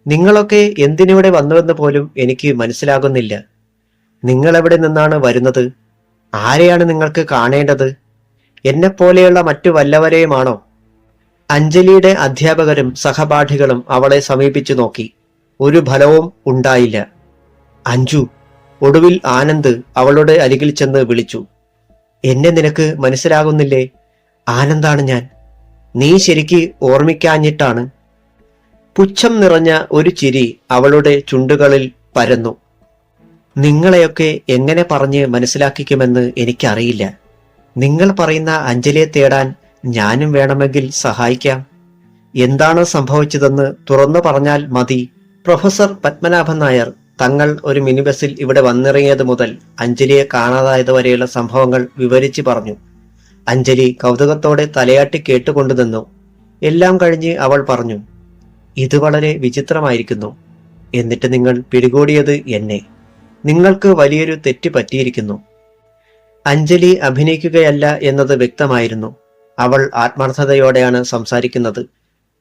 നിങ്ങളൊക്കെ എന്തിനിവിടെ വന്നുവെന്ന് പോലും എനിക്ക് മനസ്സിലാകുന്നില്ല. നിങ്ങളെവിടെ നിന്നാണ് വരുന്നത്? ആരെയാണ് നിങ്ങൾക്ക് കാണേണ്ടത്? എന്നെപ്പോലെയുള്ള മറ്റു വല്ലവരെയുമാണോ? അഞ്ജലിയുടെ അധ്യാപകരും സഹപാഠികളും അവളെ സമീപിച്ചു നോക്കി. ഒരു ഫലവും ഉണ്ടായില്ല. അഞ്ജു. ഒടുവിൽ ആനന്ദ് അവളുടെ അരികിൽ ചെന്ന് വിളിച്ചു. എന്നെ നിനക്ക് മനസ്സിലാകുന്നില്ലേ? ആനന്ദാണ് ഞാൻ. നീ ശരിക്ക് ഓർമ്മിക്കാഞ്ഞിട്ടാണ്. പുച്ഛം നിറഞ്ഞ ഒരു ചിരി അവളുടെ ചുണ്ടുകളിൽ പരന്നു. നിങ്ങളെയൊക്കെ എങ്ങനെ പറഞ്ഞ് മനസ്സിലാക്കിക്കുമെന്ന് എനിക്കറിയില്ല. നിങ്ങൾ പറയുന്ന അഞ്ജലിയെ തേടാൻ ഞാനും വേണമെങ്കിൽ സഹായിക്കാം. എന്താണ് സംഭവിച്ചതെന്ന് തുറന്നു പറഞ്ഞാൽ മതി. പ്രൊഫസർ പത്മനാഭൻ നായർ തങ്ങൾ ഒരു മിനി ബസിൽ ഇവിടെ വന്നിറങ്ങിയത് മുതൽ അഞ്ജലിയെ കാണാതായതുവരെയുള്ള സംഭവങ്ങൾ വിവരിച്ചു പറഞ്ഞു. അഞ്ജലി കൗതുകത്തോടെ തലയാട്ടി കേട്ടുകൊണ്ടു നിന്നു. എല്ലാം കഴിഞ്ഞ് അവൾ പറഞ്ഞു, ഇത് വളരെ വിചിത്രമായിരിക്കുന്നു. എന്നിട്ട് നിങ്ങൾ പിടികൂടിയത് എന്നെ. നിങ്ങൾക്ക് വലിയൊരു തെറ്റ് പറ്റിയിരിക്കുന്നു. അഞ്ജലി അഭിനയിക്കുകയല്ല എന്നത് വ്യക്തമായിരുന്നു. അവൾ ആത്മാർത്ഥതയോടെയാണ് സംസാരിക്കുന്നത്.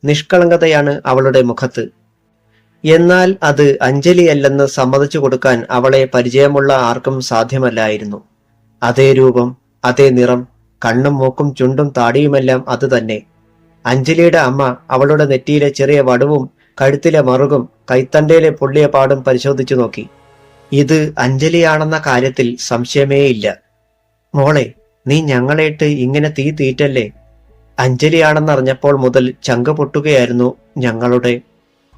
നിഷ്കളങ്കതയാണ് അവളുടെ മുഖത്ത്. എന്നാൽ അത് അഞ്ജലിയല്ലെന്ന് സമ്മതിച്ചു കൊടുക്കാൻ അവളെ പരിചയമുള്ള ആർക്കും സാധ്യമല്ലായിരുന്നു. അതേ രൂപം, അതേ നിറം, കണ്ണും മൂക്കും ചുണ്ടും താടിയുമെല്ലാം അത് തന്നെ. അഞ്ജലിയുടെ അമ്മ അവളുടെ നെറ്റിയിലെ ചെറിയ വടുവും കഴുത്തിലെ മറുകും കൈത്തണ്ടയിലെ പൊള്ളിയ പാടും പരിശോധിച്ചു നോക്കി. ഇത് അഞ്ജലിയാണെന്ന കാര്യത്തിൽ സംശയമേയില്ല. മോളെ, നീ ഞങ്ങളേട്ട് ഇങ്ങനെ തീ തീറ്റല്ലേ. അഞ്ജലിയാണെന്നറിഞ്ഞപ്പോൾ മുതൽ ചങ്ക് പൊട്ടുകയായിരുന്നു ഞങ്ങളുടെ.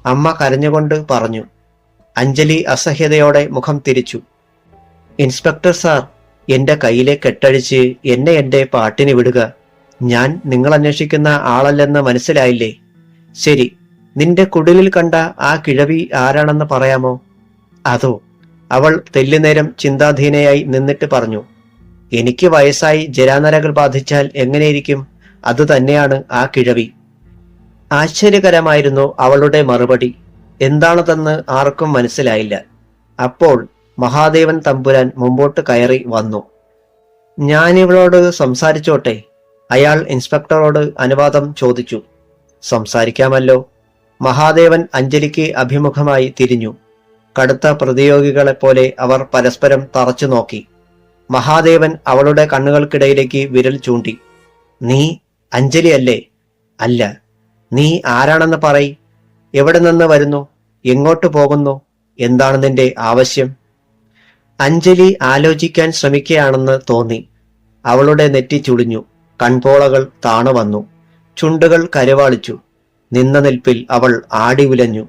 അമ്മ കരഞ്ഞുകൊണ്ട് പറഞ്ഞു. അഞ്ജലി അസഹ്യതയോടെ മുഖം തിരിച്ചു. ഇൻസ്പെക്ടർ സാർ, എന്റെ കയ്യിലെ കെട്ടഴിച്ച് എന്നെ എന്റെ പാട്ടിന് വിടുക. ഞാൻ നിങ്ങൾ അന്വേഷിക്കുന്ന ആളല്ലെന്ന് മനസ്സിലായില്ലേ? ശരി, നിന്റെ കുടിലിൽ കണ്ട ആ കിഴവി ആരാണെന്ന് പറയാമോ? അതോ? അവൾ തെല്ലുനേരം ചിന്താധീനയായി നിന്നിട്ട് പറഞ്ഞു. എനിക്ക് വയസ്സായി ജരാനരകൾ ബാധിച്ചാൽ എങ്ങനെയിരിക്കും? അത് തന്നെയാണ് ആ കിഴവി. ആശ്ചര്യകരമായിരുന്നു അവളുടെ മറുപടി. എന്താണതെന്ന് ആർക്കും മനസ്സിലായില്ല. അപ്പോൾ മഹാദേവൻ തമ്പുരാൻ മുമ്പോട്ട് കയറി വന്നു. ഞാനിവളോട് സംസാരിച്ചോട്ടെ? അയാൾ ഇൻസ്പെക്ടറോട് അനുവാദം ചോദിച്ചു. സംസാരിക്കാമല്ലോ. മഹാദേവൻ അഞ്ജലിക്ക് അഭിമുഖമായി തിരിഞ്ഞു. കടുത്ത പ്രതിയോഗികളെപ്പോലെ അവർ പരസ്പരം തറച്ചു നോക്കി. മഹാദേവൻ അവളുടെ കണ്ണുകൾക്കിടയിലേക്ക് വിരൽ ചൂണ്ടി. നീ അഞ്ജലി അല്ലേ? അല്ല. നീ ആരാണെന്ന് പറയ്. എവിടെ നിന്ന് വരുന്നു? എങ്ങോട്ട് പോകുന്നു? എന്താണ് നിന്റെ ആവശ്യം? അഞ്ജലി ആലോചിക്കാൻ ശ്രമിക്കുകയാണെന്ന് തോന്നി. അവളുടെ നെറ്റി ചുളിഞ്ഞു. കൺപോളകൾ താണു വന്നു. ചുണ്ടുകൾ കരുവാളിച്ചു. നിന്ന നിൽപ്പിൽ അവൾ ആടി ഉലഞ്ഞു.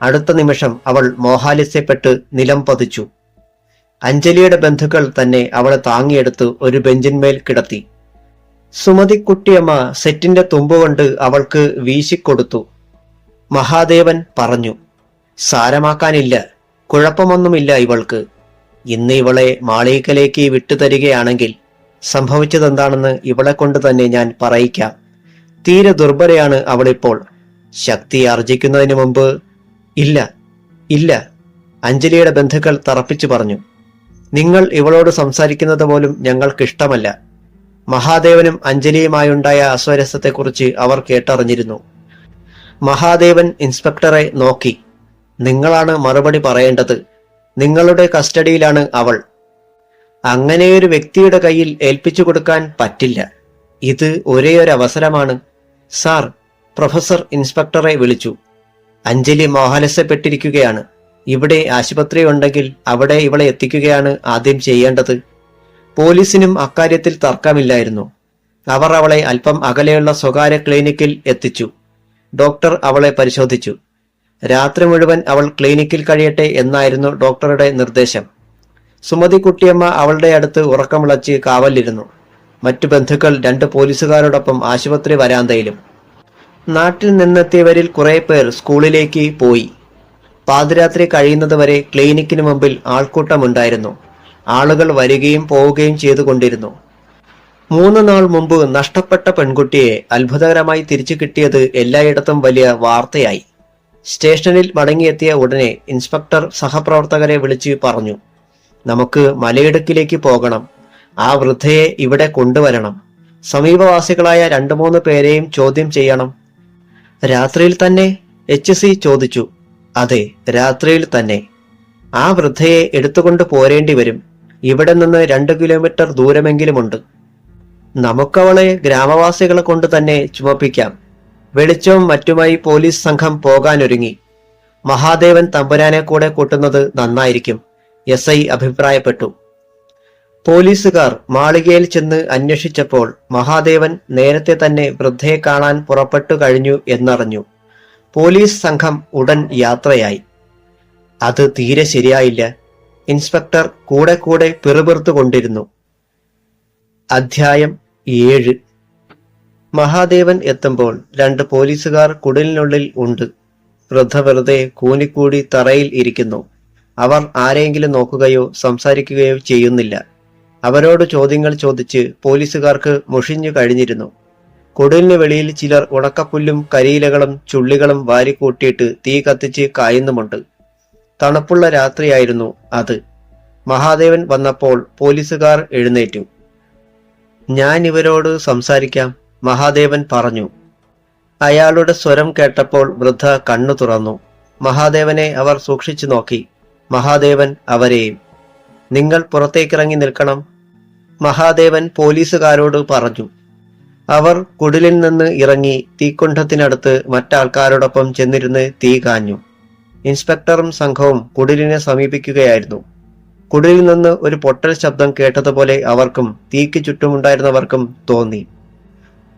അടുത്ത നിമിഷം അവൾ മോഹാലസ്യപ്പെട്ട് നിലം പതിച്ചു. അഞ്ജലിയുടെ ബന്ധുക്കൾ തന്നെ അവളെ താങ്ങിയെടുത്ത് ഒരു ബെഞ്ചിന്മേൽ കിടത്തി. സുമതിക്കുട്ടിയമ്മ സെറ്റിന്റെ തുമ്പുകൊണ്ട് അവൾക്ക് വീശിക്കൊടുത്തു. മഹാദേവൻ പറഞ്ഞു. സാരമാക്കാനില്ല, കുഴപ്പമൊന്നുമില്ല ഇവൾക്ക്. ഇന്ന് ഇവളെ മാളികയിലേക്ക് വിട്ടുതരികയാണെങ്കിൽ സംഭവിച്ചതെന്താണെന്ന് ഇവളെ കൊണ്ട് തന്നെ ഞാൻ പറയിക്കാം. തീരെ ദുർബലയാണ് അവളിപ്പോൾ. ശക്തി ആർജിക്കുന്നതിന് മുമ്പ്. ഇല്ല ഇല്ല, അഞ്ജലിയുടെ ബന്ധുക്കൾ തറപ്പിച്ചു പറഞ്ഞു. നിങ്ങൾ ഇവളോട് സംസാരിക്കുന്നത് പോലും ഞങ്ങൾക്കിഷ്ടമല്ല. മഹാദേവനും അഞ്ജലിയുമായുണ്ടായ അസ്വരസത്തെക്കുറിച്ച് അവർ കേട്ടറിഞ്ഞിരുന്നു. മഹാദേവൻ ഇൻസ്പെക്ടറെ നോക്കി. നിങ്ങളാണ് മറുപടി പറയേണ്ടത്. നിങ്ങളുടെ കസ്റ്റഡിയിലാണ് അവൾ. അങ്ങനെയൊരു വ്യക്തിയുടെ കയ്യിൽ ഏൽപ്പിച്ചു കൊടുക്കാൻ പറ്റില്ല. ഇത് ഒരേയൊരു അവസരമാണ്. സാർ, പ്രൊഫസർ ഇൻസ്പെക്ടറെ വിളിച്ചു. അഞ്ജലി മോഹാലസ്യപ്പെട്ടിരിക്കുകയാണ്. ഇവിടെ ആശുപത്രി ഉണ്ടെങ്കിൽ അവിടെ ഇവളെ എത്തിക്കുകയാണ് ആദ്യം ചെയ്യേണ്ടത്. പോലീസിനും അക്കാര്യത്തിൽ തർക്കമില്ലായിരുന്നു. അവർ അവളെ അല്പം അകലെയുള്ള സ്വകാര്യ ക്ലിനിക്കിൽ എത്തിച്ചു. ഡോക്ടർ അവളെ പരിശോധിച്ചു. രാത്രി മുഴുവൻ അവൾ ക്ലിനിക്കിൽ കഴിയട്ടെ എന്നായിരുന്നു ഡോക്ടറുടെ നിർദ്ദേശം. സുമതിക്കുട്ടിയമ്മ അവളുടെ അടുത്ത് ഉറക്കമിളച്ച് കാവലിരുന്നു. മറ്റു ബന്ധുക്കൾ 2 പോലീസുകാരോടൊപ്പം ആശുപത്രി വരാന്തയിലും. നാട്ടിൽ നിന്നെത്തിയവരിൽ കുറെ പേർ സ്കൂളിലേക്ക് പോയി. പാതിരാത്രി കഴിയുന്നതുവരെ ക്ലിനിക്കിന് മുമ്പിൽ ആൾക്കൂട്ടമുണ്ടായിരുന്നു. ആളുകൾ വരികയും പോവുകയും ചെയ്തുകൊണ്ടിരുന്നു. 3 നാൾ മുമ്പ് നഷ്ടപ്പെട്ട പെൺകുട്ടിയെ അത്ഭുതകരമായി തിരിച്ചു കിട്ടിയത് എല്ലായിടത്തും വലിയ വാർത്തയായി. സ്റ്റേഷനിൽ മടങ്ങിയെത്തിയ ഉടനെ ഇൻസ്പെക്ടർ സഹപ്രവർത്തകരെ വിളിച്ച് പറഞ്ഞു. നമുക്ക് മലയിടുക്കിലേക്ക് പോകണം. ആ വൃദ്ധയെ ഇവിടെ കൊണ്ടുവരണം. സമീപവാസികളായ 2-3 പേരെയും ചോദ്യം ചെയ്യണം. രാത്രിയിൽ തന്നെ? HC ചോദിച്ചു. അതെ, രാത്രിയിൽ തന്നെ. ആ വൃദ്ധയെ എടുത്തുകൊണ്ട് പോരേണ്ടി വരും. ഇവിടെ നിന്ന് 2 കിലോമീറ്റർ ദൂരമെങ്കിലുമുണ്ട്. നമുക്കവളെ ഗ്രാമവാസികളെ കൊണ്ട് തന്നെ ചുമപ്പിക്കാം. വെളിച്ചവും മറ്റുമായി പോലീസ് സംഘം പോകാനൊരുങ്ങി. മഹാദേവൻ തമ്പുരാനെ കൂടെ കൂട്ടുന്നത് നന്നായിരിക്കും, SI അഭിപ്രായപ്പെട്ടു. പോലീസുകാർ മാളികയിൽ ചെന്ന് അന്വേഷിച്ചപ്പോൾ മഹാദേവൻ നേരത്തെ തന്നെ വൃദ്ധയെ കാണാൻ പുറപ്പെട്ടു കഴിഞ്ഞു എന്നറിഞ്ഞു. പോലീസ് സംഘം ഉടൻ യാത്രയായി. അത് തീരെ ശരിയായില്ല. ഇൻസ്പെക്ടർ കൂടെ കൂടെ പിറുപിറുത്തുകൊണ്ടിരുന്നു. അധ്യായം 7. മഹാദേവൻ എത്തുമ്പോൾ 2 പോലീസുകാർ കുടിലിനുള്ളിൽ ഉണ്ട്. വൃദ്ധ വെറുതെ കൂനിക്കൂടി തറയിൽ ഇരിക്കുന്നു. അവർ ആരെങ്കിലും നോക്കുകയോ സംസാരിക്കുകയോ ചെയ്യുന്നില്ല. അവരോട് ചോദ്യങ്ങൾ ചോദിച്ച് പോലീസുകാർക്ക് മുഷിഞ്ഞു കഴിഞ്ഞിരുന്നു. കുടിലിന് വെളിയിൽ ചിലർ ഉണക്കപ്പുല്ലും കരിയിലകളും ചുള്ളികളും വാരിക്കൂട്ടിയിട്ട് തീ കത്തിച്ച് കായുന്നുമുണ്ട്. തണുപ്പുള്ള രാത്രിയായിരുന്നു അത്. മഹാദേവൻ വന്നപ്പോൾ പോലീസുകാർ എഴുന്നേറ്റു. ഞാൻ ഇവരോട് സംസാരിക്കാം, മഹാദേവൻ പറഞ്ഞു. അയാളുടെ സ്വരം കേട്ടപ്പോൾ വൃദ്ധ കണ്ണു തുറന്നു. മഹാദേവനെ അവർ സൂക്ഷിച്ചു നോക്കി. മഹാദേവൻ അവരെയും. നിങ്ങൾ പുറത്തേക്കിറങ്ങി നിൽക്കണം, മഹാദേവൻ പോലീസുകാരോട് പറഞ്ഞു. അവർ കുടിലിൽ നിന്ന് ഇറങ്ങി തീക്കുണ്ഡത്തിനടുത്ത് മറ്റാൾക്കാരോടൊപ്പം ചെന്നിരുന്ന് തീ കാഞ്ഞു. ഇൻസ്പെക്ടറും സംഘവും കുടിലിനെ സമീപിക്കുകയായിരുന്നു. കുടിലിൽ നിന്ന് ഒരു പൊട്ടൽ ശബ്ദം കേട്ടതുപോലെ അവർക്കും തീക്ക് ചുറ്റുമുണ്ടായിരുന്നവർക്കും തോന്നി.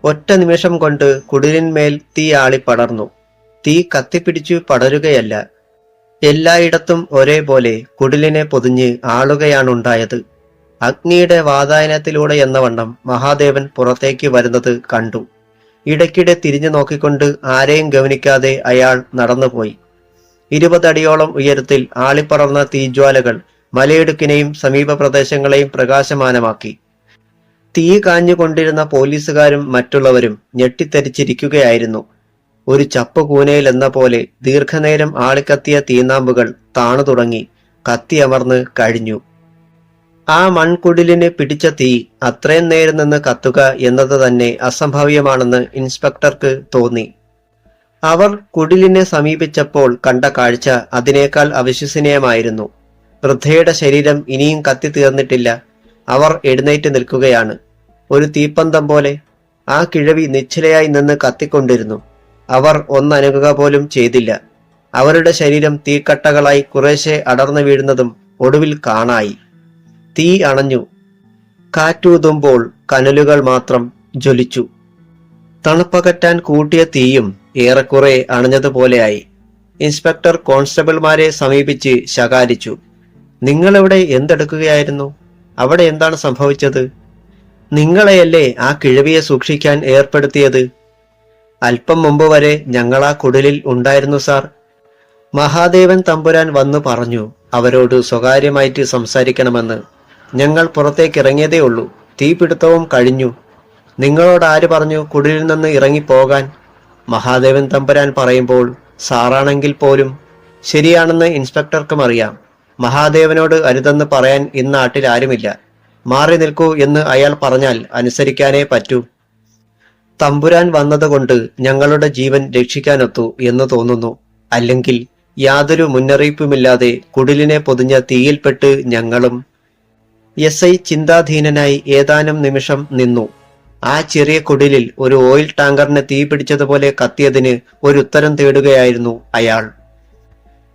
ഒറ്റ നിമിഷം കൊണ്ട് കുടിലിന്മേൽ തീ ആളിപ്പടർന്നു. തീ കത്തിപ്പിടിച്ചു പടരുകയല്ല, എല്ലായിടത്തും ഒരേപോലെ കുടിലിനെ പൊതിഞ്ഞ് ആളുകയാണുണ്ടായത്. അഗ്നിയുടെ വാതായനത്തിലൂടെ എന്ന വണ്ണം മഹാദേവൻ പുറത്തേക്ക് വരുന്നത് കണ്ടു. ഇടയ്ക്കിടെ തിരിഞ്ഞു നോക്കിക്കൊണ്ട് ആരെയും ഗവനിക്കാതെ അയാൾ നടന്നുപോയി. 20 അടിയോളം ഉയരത്തിൽ ആളിപ്പടർന്ന തീജ്വാലകൾ മലയിടുക്കിനെയും സമീപ പ്രദേശങ്ങളെയും പ്രകാശമാനമാക്കി. തീ കാഞ്ഞുകൊണ്ടിരുന്ന പോലീസുകാരും മറ്റുള്ളവരും ഞെട്ടിത്തരിച്ചിരിക്കുകയായിരുന്നു. ഒരു ചപ്പ് കൂനയിൽ എന്ന പോലെ ദീർഘനേരം ആളിക്കത്തിയ തീനാമ്പുകൾ താണു തുടങ്ങി കത്തിയമർന്ന് കഴിഞ്ഞു. ആ മൺകുടിലിന് പിടിച്ച തീ അത്രയും നേരം നിന്ന് കത്തുക എന്നത് തന്നെ അസംഭവ്യമാണെന്ന് ഇൻസ്പെക്ടർക്ക് തോന്നി. അവർ കുടിലിനെ സമീപിച്ചപ്പോൾ കണ്ട കാഴ്ച അതിനേക്കാൾ അവിശ്വസനീയമായിരുന്നു. വൃദ്ധയുടെ ശരീരം ഇനിയും കത്തി തീർന്നിട്ടില്ല. അവർ എഴുന്നേറ്റ് നിൽക്കുകയാണ്, ഒരു തീപ്പന്തം പോലെ. ആ കിഴവി നിശ്ചലയായി നിന്ന് കത്തിക്കൊണ്ടിരുന്നു. അവർ ഒന്നനങ്ങുക പോലും ചെയ്തില്ല. അവരുടെ ശരീരം തീക്കട്ടകളായി കുറേശ്ശെ അടർന്നു വീഴുന്നതും ഒടുവിൽ കാണായി. തീ അണഞ്ഞു. കാറ്റൂതുമ്പോൾ കനലുകൾ മാത്രം ജ്വലിച്ചു. തണുപ്പകറ്റാൻ കൂട്ടിയ തീയും ഏറെക്കുറെ അണഞ്ഞതുപോലെയായി. ഇൻസ്പെക്ടർ കോൺസ്റ്റബിൾമാരെ സമീപിച്ച് ശകാരിച്ചു. നിങ്ങളെവിടെ എന്തെടുക്കുകയായിരുന്നു? അവിടെ എന്താണ് സംഭവിച്ചത്? നിങ്ങളെയല്ലേ ആ കിഴവിയെ സൂക്ഷിക്കാൻ ഏർപ്പെടുത്തിയത്? അല്പം മുമ്പ് വരെ ഞങ്ങൾ ആ കുടിലിൽ ഉണ്ടായിരുന്നു സാർ. മഹാദേവൻ തമ്പുരാൻ വന്നു പറഞ്ഞു അവരോട് സ്വകാര്യമായിട്ട് സംസാരിക്കണമെന്ന്. ഞങ്ങൾ പുറത്തേക്കിറങ്ങിയതേ ഉള്ളൂ. തീപിടുത്തവും കഴിഞ്ഞു. നിങ്ങളോട് ആര് പറഞ്ഞു കുടിലിൽ നിന്ന് ഇറങ്ങിപ്പോകാൻ? മഹാദേവൻ തമ്പുരാൻ പറയുമ്പോൾ സാറാണെങ്കിൽ പോലും ശരിയാണെന്ന് ഇൻസ്പെക്ടർക്കും അറിയാം. മഹാദേവനോട് അരുതെന്ന് പറയാൻ ഇന്നാട്ടിൽ ആരുമില്ല. മാറി നിൽക്കൂ എന്ന് അയാൾ പറഞ്ഞാൽ അനുസരിക്കാനേ പറ്റൂ. തമ്പുരാൻ വന്നതുകൊണ്ട് ഞങ്ങളുടെ ജീവൻ രക്ഷിക്കാനൊത്തു എന്ന് തോന്നുന്നു. അല്ലെങ്കിൽ യാതൊരു മുന്നറിയിപ്പുമില്ലാതെ കുടിലിനെ പൊതിഞ്ഞ തീയിൽപ്പെട്ട് ഞങ്ങളും. എസ്.ഐ ചിന്താധീനനായി ഏതാനും നിമിഷം നിന്നു. ആ ചെറിയ കുടിലിൽ ഒരു ഓയിൽ ടാങ്കറിന് തീ പിടിച്ചതുപോലെ കത്തിയതിന് ഒരു ഉത്തരം തേടുകയായിരുന്നു അയാൾ.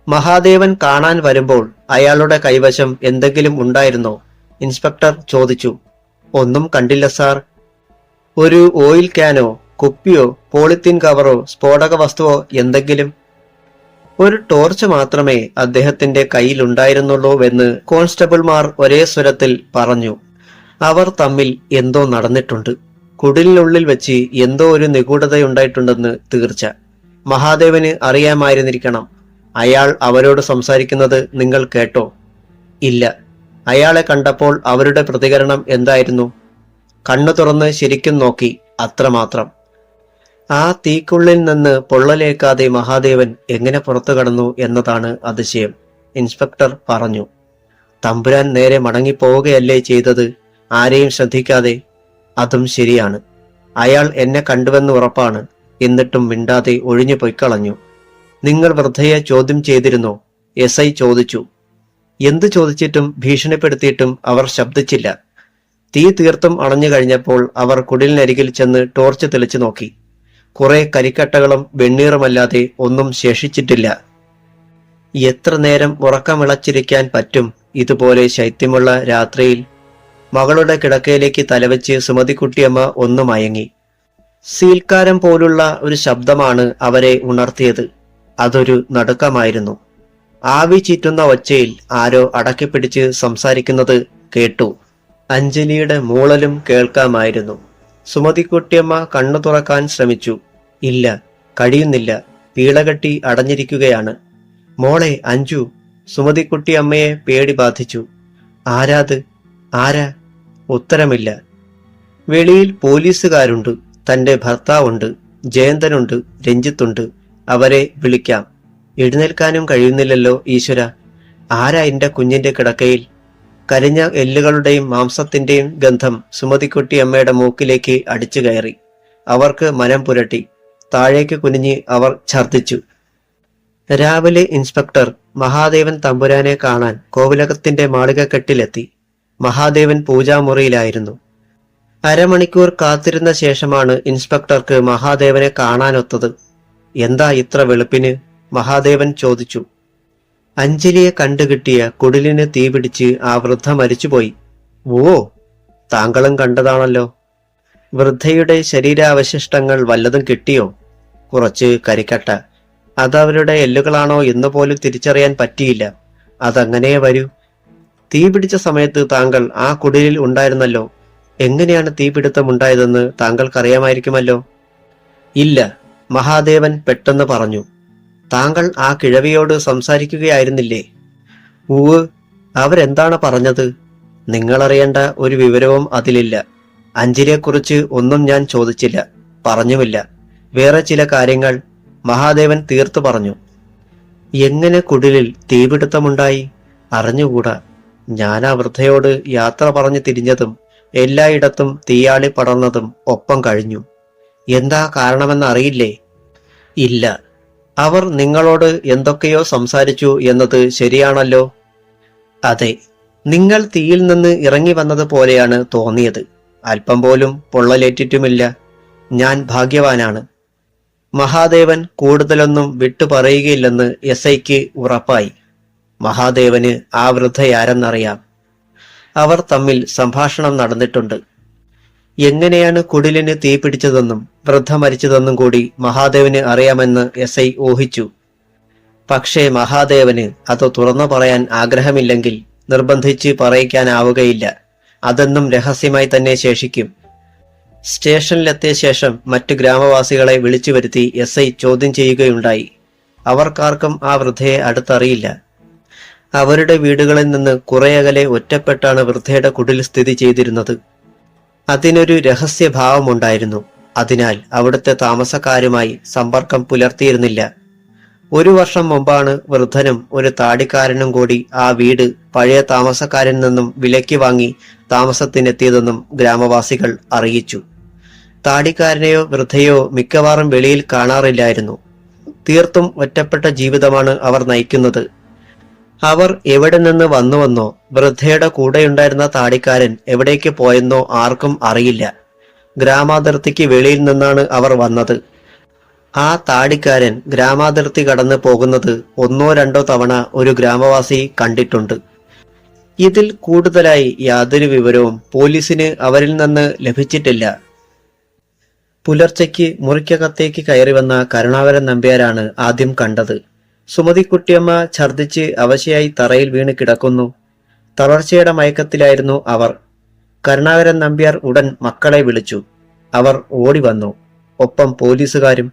മഹാദേവൻ കാണാൻ വരുമ്പോൾ അയാളുടെ കൈവശം എന്തെങ്കിലും ഉണ്ടായിരുന്നോ? ഇൻസ്പെക്ടർ ചോദിച്ചു. ഒന്നും കണ്ടില്ല സാർ. ഒരു ഓയിൽ ക്യാനോ, കുപ്പിയോ, പോളിത്തീൻ കവറോ, സ്ഫോടക വസ്തുവോ എന്തെങ്കിലും? ഒരു ടോർച്ച് മാത്രമേ അദ്ദേഹത്തിന്റെ കയ്യിലുണ്ടായിരുന്നുള്ളൂവെന്ന് കോൺസ്റ്റബിൾമാർ ഒരേ സ്വരത്തിൽ പറഞ്ഞു. അവർ തമ്മിൽ എന്തോ നടന്നിട്ടുണ്ട്. കുടിലിനുള്ളിൽ വെച്ച് എന്തോ ഒരു നിഗൂഢതയുണ്ടായിട്ടുണ്ടെന്ന് തീർച്ച. മഹാദേവന് അറിയാമായിരുന്നിരിക്കണം. അയാൾ അവരോട് സംസാരിക്കുന്നത് നിങ്ങൾ കേട്ടോ? ഇല്ല. അയാളെ കണ്ടപ്പോൾ അവരുടെ പ്രതികരണം എന്തായിരുന്നു? കണ്ണു തുറന്ന് ശരിക്കും നോക്കി, അത്രമാത്രം. ആ തീക്കുള്ളിൽ നിന്ന് പൊള്ളലേക്കാതെ മഹാദേവൻ എങ്ങനെ പുറത്തു കടന്നു എന്നതാണ് അതിശയം, ഇൻസ്പെക്ടർ പറഞ്ഞു. തമ്പുരാൻ നേരെ മടങ്ങിപ്പോവുകയല്ലേ ചെയ്തത്, ആരെയും ശ്രദ്ധിക്കാതെ? അതും ശരിയാണ്. അയാൾ എന്നെ കണ്ടുവെന്ന് ഉറപ്പാണ്. എന്നിട്ടും മിണ്ടാതെ ഒഴിഞ്ഞു പൊയ്ക്കളഞ്ഞു. നിങ്ങൾ വൃദ്ധയെ ചോദ്യം ചെയ്തിരുന്നോ? എസ്.ഐ ചോദിച്ചു. എന്തു ചോദിച്ചിട്ടും ഭീഷണിപ്പെടുത്തിയിട്ടും അവർ ശബ്ദിച്ചില്ല. തീ തീർത്തും അണഞ്ഞു കഴിഞ്ഞപ്പോൾ അവർ കുടിലിനരികിൽ ചെന്ന് ടോർച്ച് തെളിച്ചു നോക്കി. കുറെ കരിക്കട്ടകളും വെണ്ണീറുമല്ലാതെ ഒന്നും ശേഷിച്ചിട്ടില്ല. എത്ര നേരം ഉറക്കമിളച്ചിരിക്കാൻ പറ്റും ഇതുപോലെ ശൈത്യമുള്ള രാത്രിയിൽ? മകളുടെ കിടക്കയിലേക്ക് തലവെച്ച് സുമതിക്കുട്ടിയമ്മ ഒന്ന് മയങ്ങി. സീൽക്കാരം പോലുള്ള ഒരു ശബ്ദമാണ് അവരെ ഉണർത്തിയത്. അതൊരു നടുക്കമായിരുന്നു. ആവി ചീറ്റുന്ന ഒച്ചയിൽ ആരോ അടക്കിപ്പിടിച്ച് സംസാരിക്കുന്നത് കേട്ടു. അഞ്ജലിയുടെ മൂളലും കേൾക്കാമായിരുന്നു. സുമതിക്കുട്ടിയമ്മ കണ്ണു തുറക്കാൻ ശ്രമിച്ചു. ഇല്ല, കഴിയുന്നില്ല. പീളകെട്ടി അടഞ്ഞിരിക്കുകയാണ്. മോളെ അഞ്ജു. സുമതിക്കുട്ടിയമ്മയെ പേടി ബാധിച്ചു. ആരാത്? ആരാ? ഉത്തരമില്ല. വെളിയിൽ പോലീസുകാരുണ്ട്. തന്റെ ഭർത്താവുണ്ട്, ജയന്തനുണ്ട്, രഞ്ജിത്തുണ്ട്. അവരെ വിളിക്കാം. എഴുന്നേൽക്കാനും കഴിയുന്നില്ലല്ലോ ഈശ്വര. ആരാ എന്റെ കുഞ്ഞിന്റെ കിടക്കയിൽ? കരിഞ്ഞ എല്ലുകളുടെയും മാംസത്തിന്റെയും ഗന്ധം സുമതിക്കുട്ടിയമ്മയുടെ മൂക്കിലേക്ക് അടിച്ചു കയറി. അവർക്ക് മനം പുരട്ടി. താഴേക്ക് കുനിഞ്ഞ് അവർ ഛർദ്ദിച്ചു. രാവിലെ ഇൻസ്പെക്ടർ മഹാദേവൻ തമ്പുരാനെ കാണാൻ കോവിലകത്തിന്റെ മാളികക്കെട്ടിലെത്തി. മഹാദേവൻ പൂജാമുറിയിലായിരുന്നു. അരമണിക്കൂർ കാത്തിരുന്ന ശേഷമാണ് ഇൻസ്പെക്ടർക്ക് മഹാദേവനെ കാണാനൊത്തത്. എന്താ ഇത്ര വെളുപ്പിന്? മഹാദേവൻ ചോദിച്ചു. അഞ്ജലിയെ കണ്ടുകിട്ടിയ കുടിലിന് തീപിടിച്ച് ആ വൃദ്ധ മരിച്ചുപോയി. ഓ, താങ്കളും കണ്ടതാണല്ലോ. വൃദ്ധയുടെ ശരീരാവശിഷ്ടങ്ങൾ വല്ലതും കിട്ടിയോ? കുറച്ച് കരിക്കട്ട. അതവരുടെ എല്ലുകളാണോ എന്ന് പോലും തിരിച്ചറിയാൻ പറ്റിയില്ല. അതങ്ങനെ വരൂ. തീ പിടിച്ച സമയത്ത് താങ്കൾ ആ കുടിലിൽ ഉണ്ടായിരുന്നല്ലോ. എങ്ങനെയാണ് തീപിടുത്തമുണ്ടായതെന്ന് താങ്കൾക്കറിയാമായിരിക്കുമല്ലോ. ഇല്ല, മഹാദേവൻ പെട്ടെന്ന് പറഞ്ഞു. താങ്കൾ ആ കിഴവിയോട് സംസാരിക്കുകയായിരുന്നില്ലേ? ഊവ്. അവരെന്താണ് പറഞ്ഞത്? നിങ്ങളറിയേണ്ട ഒരു വിവരവും അതിലില്ല. അഞ്ജലിയെക്കുറിച്ച് ഒന്നും ഞാൻ ചോദിച്ചില്ല, പറഞ്ഞുമില്ല. വേറെ ചില കാര്യങ്ങൾ മഹാദേവൻ തീർത്തു പറഞ്ഞു. എങ്ങനെ കുടിലിൽ തീപിടുത്തമുണ്ടായി? അറിഞ്ഞുകൂടാ. ഞാൻ ആ വൃദ്ധയോട് യാത്ര പറഞ്ഞു തിരിഞ്ഞതും എല്ലായിടത്തും തീയാളി പടർന്നതും ഒപ്പം കഴിഞ്ഞു. എന്താ കാരണമെന്ന് അറിയില്ലേ? ഇല്ല. അവർ നിങ്ങളോട് എന്തൊക്കെയോ സംസാരിച്ചു എന്നത് ശരിയാണല്ലോ? അതെ. നിങ്ങൾ തീയിൽ നിന്ന് ഇറങ്ങി വന്നതുപോലെയാണ് തോന്നിയത്. അല്പം പോലും പൊള്ളലേറ്റിട്ടുമില്ല. ഞാൻ ഭാഗ്യവാനാണ്. മഹാദേവൻ കൂടുതലൊന്നും വിട്ടു പറയുകയില്ലെന്ന് എസ്ഐക്ക് ഉറപ്പായി. മഹാദേവന് ആ വൃദ്ധയാരെന്നറിയാം. അവർ തമ്മിൽ സംഭാഷണം നടന്നിട്ടുണ്ട്. എങ്ങനെയാണ് കുടിലിന് തീ പിടിച്ചതെന്നും വൃദ്ധ മരിച്ചതെന്നും കൂടി മഹാദേവന് അറിയാമെന്ന് എസ്ഐ ഊഹിച്ചു. പക്ഷേ മഹാദേവന് അത് തുറന്നു പറയാൻ ആഗ്രഹമില്ലെങ്കിൽ നിർബന്ധിച്ച് പറയിക്കാനാവുകയില്ല. അതെന്നും രഹസ്യമായി തന്നെ ശേഷിക്കും. സ്റ്റേഷനിലെത്തിയ ശേഷം മറ്റു ഗ്രാമവാസികളെ വിളിച്ചു വരുത്തി എസ്ഐ ചോദ്യം ചെയ്യുകയുണ്ടായി. അവർക്കാർക്കും ആ വൃദ്ധയെ അടുത്തറിയില്ല. അവരുടെ വീടുകളിൽ നിന്ന് കുറേയകലെ ഒറ്റപ്പെട്ടാണ് വൃദ്ധയുടെ കുടിൽ സ്ഥിതി ചെയ്തിരുന്നത്. അതിനൊരു രഹസ്യഭാവമുണ്ടായിരുന്നു. അതിനാൽ അവിടുത്തെ താമസക്കാരുമായി സമ്പർക്കം പുലർത്തിയിരുന്നില്ല. 1 വർഷം മുമ്പാണ് വൃദ്ധനും ഒരു താടിക്കാരനും കൂടി ആ വീട് പഴയ താമസക്കാരിൽ നിന്നും വിലയ്ക്ക് വാങ്ങി താമസത്തിനെത്തിയതെന്നും ഗ്രാമവാസികൾ അറിയിച്ചു. താടിക്കാരനെയോ വൃദ്ധയോ മിക്കവാറും വെളിയിൽ കാണാറില്ലായിരുന്നു. തീർത്തും ഒറ്റപ്പെട്ട ജീവിതമാണ് അവർ നയിക്കുന്നത്. അവർ എവിടെ നിന്ന് വന്നുവെന്നോ വൃദ്ധയുടെ കൂടെയുണ്ടായിരുന്ന താടിക്കാരൻ എവിടേക്ക് പോയെന്നോ ആർക്കും അറിയില്ല. ഗ്രാമാതിർത്തിക്ക് വെളിയിൽ നിന്നാണ് അവർ വന്നത്. ആ താടിക്കാരൻ ഗ്രാമാതിർത്തി കടന്ന് പോകുന്നത് 1 or 2 തവണ ഒരു ഗ്രാമവാസി കണ്ടിട്ടുണ്ട്. ഇതിൽ കൂടുതലായി യാതൊരു വിവരവും പോലീസിന് അവരിൽ നിന്ന് ലഭിച്ചിട്ടില്ല. പുലർച്ചയ്ക്ക് മുറിക്കകത്തേക്ക് കയറി വന്ന കരുണാകരൻ നമ്പ്യാരാണ് ആദ്യം കണ്ടത്. സുമതിക്കുട്ടിയമ്മ ഛർദ്ദിച്ച് അവശയായി തറയിൽ വീണ് കിടക്കുന്നു. തളർച്ചയുടെ മയക്കത്തിലായിരുന്നു അവർ. കരുണാകരൻ നമ്പ്യാർ ഉടൻ മക്കളെ വിളിച്ചു. അവർ ഓടി വന്നു. ഒപ്പം പോലീസുകാരും.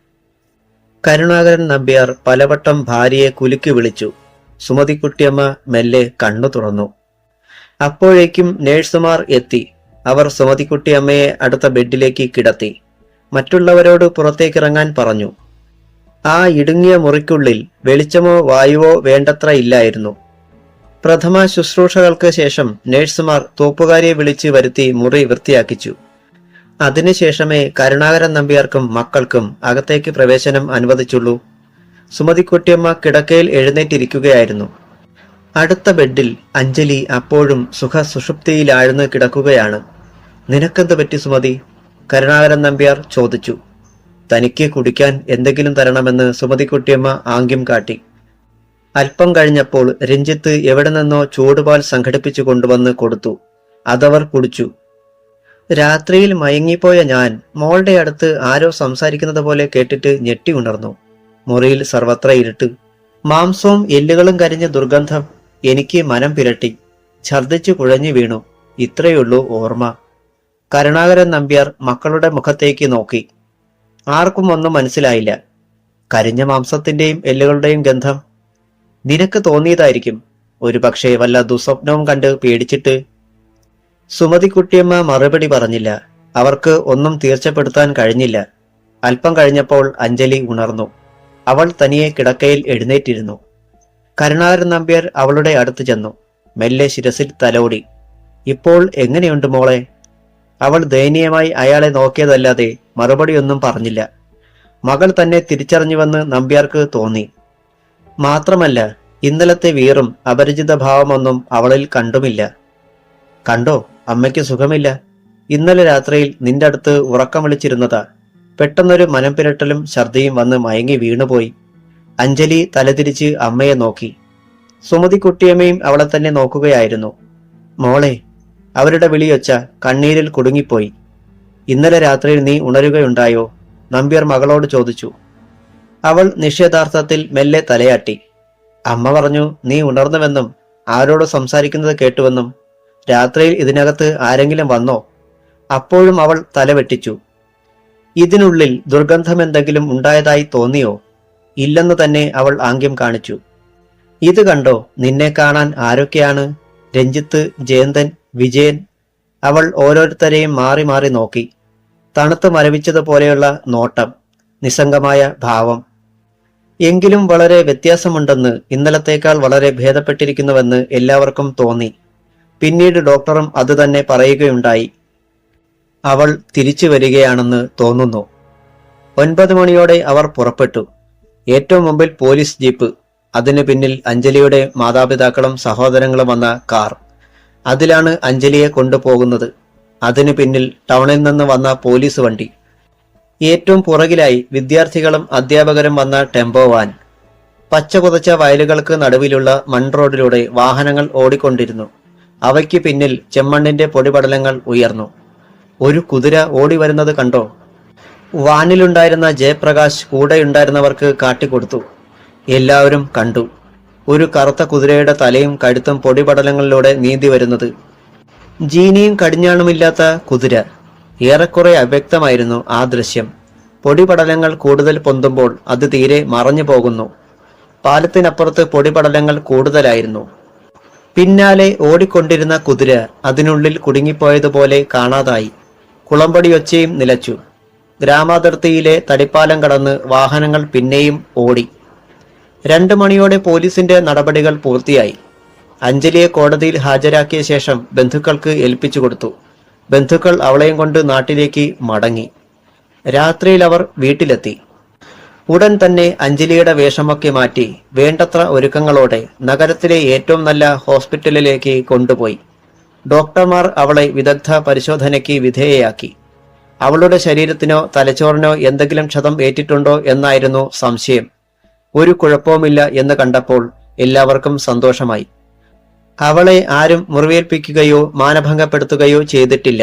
കരുണാകരൻ നമ്പ്യാർ പലവട്ടം ഭാര്യയെ കുലുക്കി വിളിച്ചു. സുമതിക്കുട്ടിയമ്മ മെല്ലെ കണ്ണു തുറന്നു. അപ്പോഴേക്കും നേഴ്സുമാർ എത്തി. അവർ സുമതിക്കുട്ടിയമ്മയെ അടുത്ത ബെഡിലേക്ക് കിടത്തി. മറ്റുള്ളവരോട് പുറത്തേക്കിറങ്ങാൻ പറഞ്ഞു. ആ ഇടുങ്ങിയ മുറിക്കുള്ളിൽ വെളിച്ചമോ വായുവോ വേണ്ടത്ര ഇല്ലായിരുന്നു. പ്രഥമ ശുശ്രൂഷകൾക്ക് ശേഷം നേഴ്സുമാർ തോപ്പുകാരിയെ വിളിച്ച് വരുത്തി മുറി വൃത്തിയാക്കിച്ചു. അതിനുശേഷമേ കരുണാകരൻ നമ്പ്യാർക്കും മക്കൾക്കും അകത്തേക്ക് പ്രവേശനം അനുവദിച്ചുള്ളൂ. സുമതിക്കുട്ടിയമ്മ കിടക്കയിൽ എഴുന്നേറ്റിരിക്കുകയായിരുന്നു. അടുത്ത ബെഡിൽ അഞ്ജലി അപ്പോഴും സുഷുപ്തിയിലാഴ്ന്ന് കിടക്കുകയാണ്. നിനക്കെന്ത് പറ്റി സുമതി? കരുണാകരൻ നമ്പ്യാർ ചോദിച്ചു. തനിക്ക് കുടിക്കാൻ എന്തെങ്കിലും തരണമെന്ന് സുമതിക്കുട്ടിയമ്മ ആംഗ്യം കാട്ടി. അല്പം കഴിഞ്ഞപ്പോൾ രഞ്ജിത്ത് എവിടെ നിന്നോ ചൂടുപാൽ സംഘടിപ്പിച്ചു കൊണ്ടുവന്ന് കൊടുത്തു. അതവർ കുടിച്ചു. രാത്രിയിൽ മയങ്ങിപ്പോയ ഞാൻ മോളുടെ അടുത്ത് ആരോ സംസാരിക്കുന്നത് പോലെ കേട്ടിട്ട് ഞെട്ടി ഉണർന്നു. മുറിയിൽ സർവത്ര ഇരുട്ട്. മാംസവും എല്ലുകളും കരിഞ്ഞ ദുർഗന്ധം. എനിക്ക് മനം പിരട്ടി. ഛർദ്ദിച്ചു കുഴഞ്ഞു വീണു. ഇത്രയുള്ളൂ ഓർമ്മ. കരുണാകരൻ നമ്പ്യാർ മക്കളുടെ മുഖത്തേക്ക് നോക്കി. ആർക്കും ഒന്നും മനസ്സിലായില്ല. കരിഞ്ഞ മാംസത്തിന്റെയും എല്ലുകളുടെയും ഗന്ധം നിനക്ക് തോന്നിയതായിരിക്കും. ഒരു പക്ഷേ വല്ല ദുസ്വപ്നവും കണ്ട് പേടിച്ചിട്ട്. സുമതിക്കുട്ടിയമ്മ മറുപടി പറഞ്ഞില്ല. അവർക്ക് ഒന്നും തീർച്ചപ്പെടുത്താൻ കഴിഞ്ഞില്ല. അല്പം കഴിഞ്ഞപ്പോൾ അഞ്ജലി ഉണർന്നു. അവൾ തനിയെ കിടക്കയിൽ എഴുന്നേറ്റിരുന്നു. കരുണാകരൻ നമ്പ്യാർ അവളുടെ അടുത്ത് ചെന്നു. മെല്ലെ ശിരസിൽ തലോടി. ഇപ്പോൾ എങ്ങനെയുണ്ട് മോളെ? അവൾ ദയനീയമായി അയാളെ നോക്കിയതല്ലാതെ മറുപടിയൊന്നും പറഞ്ഞില്ല. മകൾ തന്നെ തിരിച്ചറിഞ്ഞുവെന്ന് നമ്പ്യാർക്ക് തോന്നി. മാത്രമല്ല, ഇന്നലത്തെ വീറും അപരിചിത ഭാവമൊന്നും അവളിൽ കണ്ടുമില്ല. കണ്ടോ, അമ്മയ്ക്ക് സുഖമില്ല. ഇന്നലെ രാത്രിയിൽ നിന്റെ അടുത്ത് ഉറക്കം വിളിച്ചിരുന്നതാ. പെട്ടെന്നൊരു മനംപിരട്ടലും ഛർദിയും വന്ന് മയങ്ങി വീണുപോയി. അഞ്ജലി തലതിരിച്ച് അമ്മയെ നോക്കി. സുമതിക്കുട്ടിയമ്മയും അവളെ തന്നെ നോക്കുകയായിരുന്നു. മോളെ, അവരുടെ വിളിയൊച്ച കണ്ണീരിൽ കുടുങ്ങിപ്പോയി. ഇന്നലെ രാത്രിയിൽ നീ ഉണരുകയുണ്ടായോ? നമ്പ്യാർ മകളോട് ചോദിച്ചു. അവൾ നിഷേധാർത്ഥത്തിൽ മെല്ലെ തലയാട്ടി. അമ്മ പറഞ്ഞു നീ ഉണർന്നുവെന്നും ആരോട് സംസാരിക്കുന്നത് കേട്ടുവെന്നും. രാത്രിയിൽ ഇതിനകത്ത് ആരെങ്കിലും വന്നോ? അപ്പോഴും അവൾ തലവെട്ടിച്ചു. ഇതിനുള്ളിൽ ദുർഗന്ധമെന്തെങ്കിലും ഉണ്ടായതായി തോന്നിയോ? ഇല്ലെന്ന് തന്നെ അവൾ ആംഗ്യം കാണിച്ചു. ഇത് കണ്ടോ, നിന്നെ കാണാൻ ആരൊക്കെയാണ്? രഞ്ജിത്ത്, ജയന്തൻ, വിജയൻ. അവൾ ഓരോരുത്തരെയും മാറി മാറി നോക്കി. തണുത്ത് മരവിച്ചതുപോലെയുള്ള നോട്ടം, നിസ്സംഗമായ ഭാവം. എങ്കിലും വളരെ വ്യത്യാസമുണ്ടെന്ന്, ഇന്നലത്തേക്കാൾ വളരെ ഭേദപ്പെട്ടിരിക്കുന്നുവെന്ന് എല്ലാവർക്കും തോന്നി. പിന്നീട് ഡോക്ടറും അതുതന്നെ പറയുകയുണ്ടായി. അവൾ തിരിച്ചു വരികയാണെന്ന് തോന്നുന്നു. 9 മണിയോടെ അവർ പുറപ്പെട്ടു. ഏറ്റവും മുമ്പിൽ പോലീസ് ജീപ്പ്, അതിനു പിന്നിൽ അഞ്ജലിയുടെ മാതാപിതാക്കളും സഹോദരങ്ങളും വന്ന കാർ. അതിലാണ് അഞ്ജലിയെ കൊണ്ടുപോകുന്നത്. അതിനു പിന്നിൽ ടൗണിൽ നിന്ന് വന്ന പോലീസ് വണ്ടി. ഏറ്റവും പുറകിലായി വിദ്യാർത്ഥികളും അധ്യാപകരും വന്ന ടെമ്പോ വാൻ. പച്ച പുതച്ച വയലുകൾക്ക് നടുവിലുള്ള മൺറോഡിലൂടെ വാഹനങ്ങൾ ഓടിക്കൊണ്ടിരുന്നു. അവയ്ക്ക് പിന്നിൽ ചെമ്മണ്ണിന്റെ പൊടിപടലങ്ങൾ ഉയർന്നു. ഒരു കുതിര ഓടി വരുന്നത് കണ്ടോ? വാനിലുണ്ടായിരുന്ന ജയപ്രകാശ് കൂടെയുണ്ടായിരുന്നവർക്ക് കാട്ടിക്കൊടുത്തു. എല്ലാവരും കണ്ടു. ഒരു കറുത്ത കുതിരയുടെ തലയും കഴുത്തും പൊടിപടലങ്ങളിലൂടെ നീന്തി വരുന്നത്. ജീനിയും കടിഞ്ഞാണുമില്ലാത്ത കുതിര. ഏറെക്കുറെ അവ്യക്തമായിരുന്നു ആ ദൃശ്യം. പൊടിപടലങ്ങൾ കൂടുതൽ പൊന്തുമ്പോൾ അത് തീരെ മറഞ്ഞു പോകുന്നു. പാലത്തിനപ്പുറത്ത് പൊടിപടലങ്ങൾ കൂടുതലായിരുന്നു. പിന്നാലെ ഓടിക്കൊണ്ടിരുന്ന കുതിര അതിനുള്ളിൽ കുടുങ്ങിപ്പോയതുപോലെ കാണാതായി. കുളമ്പടിയൊച്ചയും നിലച്ചു. ഗ്രാമാതിർത്തിയിലെ തടിപ്പാലം കടന്ന് വാഹനങ്ങൾ പിന്നെയും ഓടി. 2 മണിയോടെ പോലീസിന്റെ നടപടികൾ പൂർത്തിയായി. അഞ്ജലിയെ കോടതിയിൽ ഹാജരാക്കിയ ശേഷം ബന്ധുക്കൾക്ക് ഏൽപ്പിച്ചു കൊടുത്തു. ബന്ധുക്കൾ അവളെയും കൊണ്ട് നാട്ടിലേക്ക് മടങ്ങി. രാത്രിയിൽ അവർ വീട്ടിലെത്തി. ഉടൻ തന്നെ അഞ്ജലിയുടെ വേഷമൊക്കെ മാറ്റി വേണ്ടത്ര ഒരുക്കങ്ങളോടെ നഗരത്തിലെ ഏറ്റവും നല്ല ഹോസ്പിറ്റലിലേക്ക് കൊണ്ടുപോയി. ഡോക്ടർമാർ അവളെ വിദഗ്ധ പരിശോധനയ്ക്ക് വിധേയയാക്കി. അവളുടെ ശരീരത്തിനോ തലച്ചോറിനോ എന്തെങ്കിലും ക്ഷതം ഏറ്റിട്ടുണ്ടോ എന്നായിരുന്നു സംശയം. ഒരു കുഴപ്പവുമില്ല എന്ന് കണ്ടപ്പോൾ എല്ലാവർക്കും സന്തോഷമായി. അവളെ ആരും മുറിവേൽപ്പിക്കുകയോ മാനഭംഗപ്പെടുത്തുകയോ ചെയ്തിട്ടില്ല.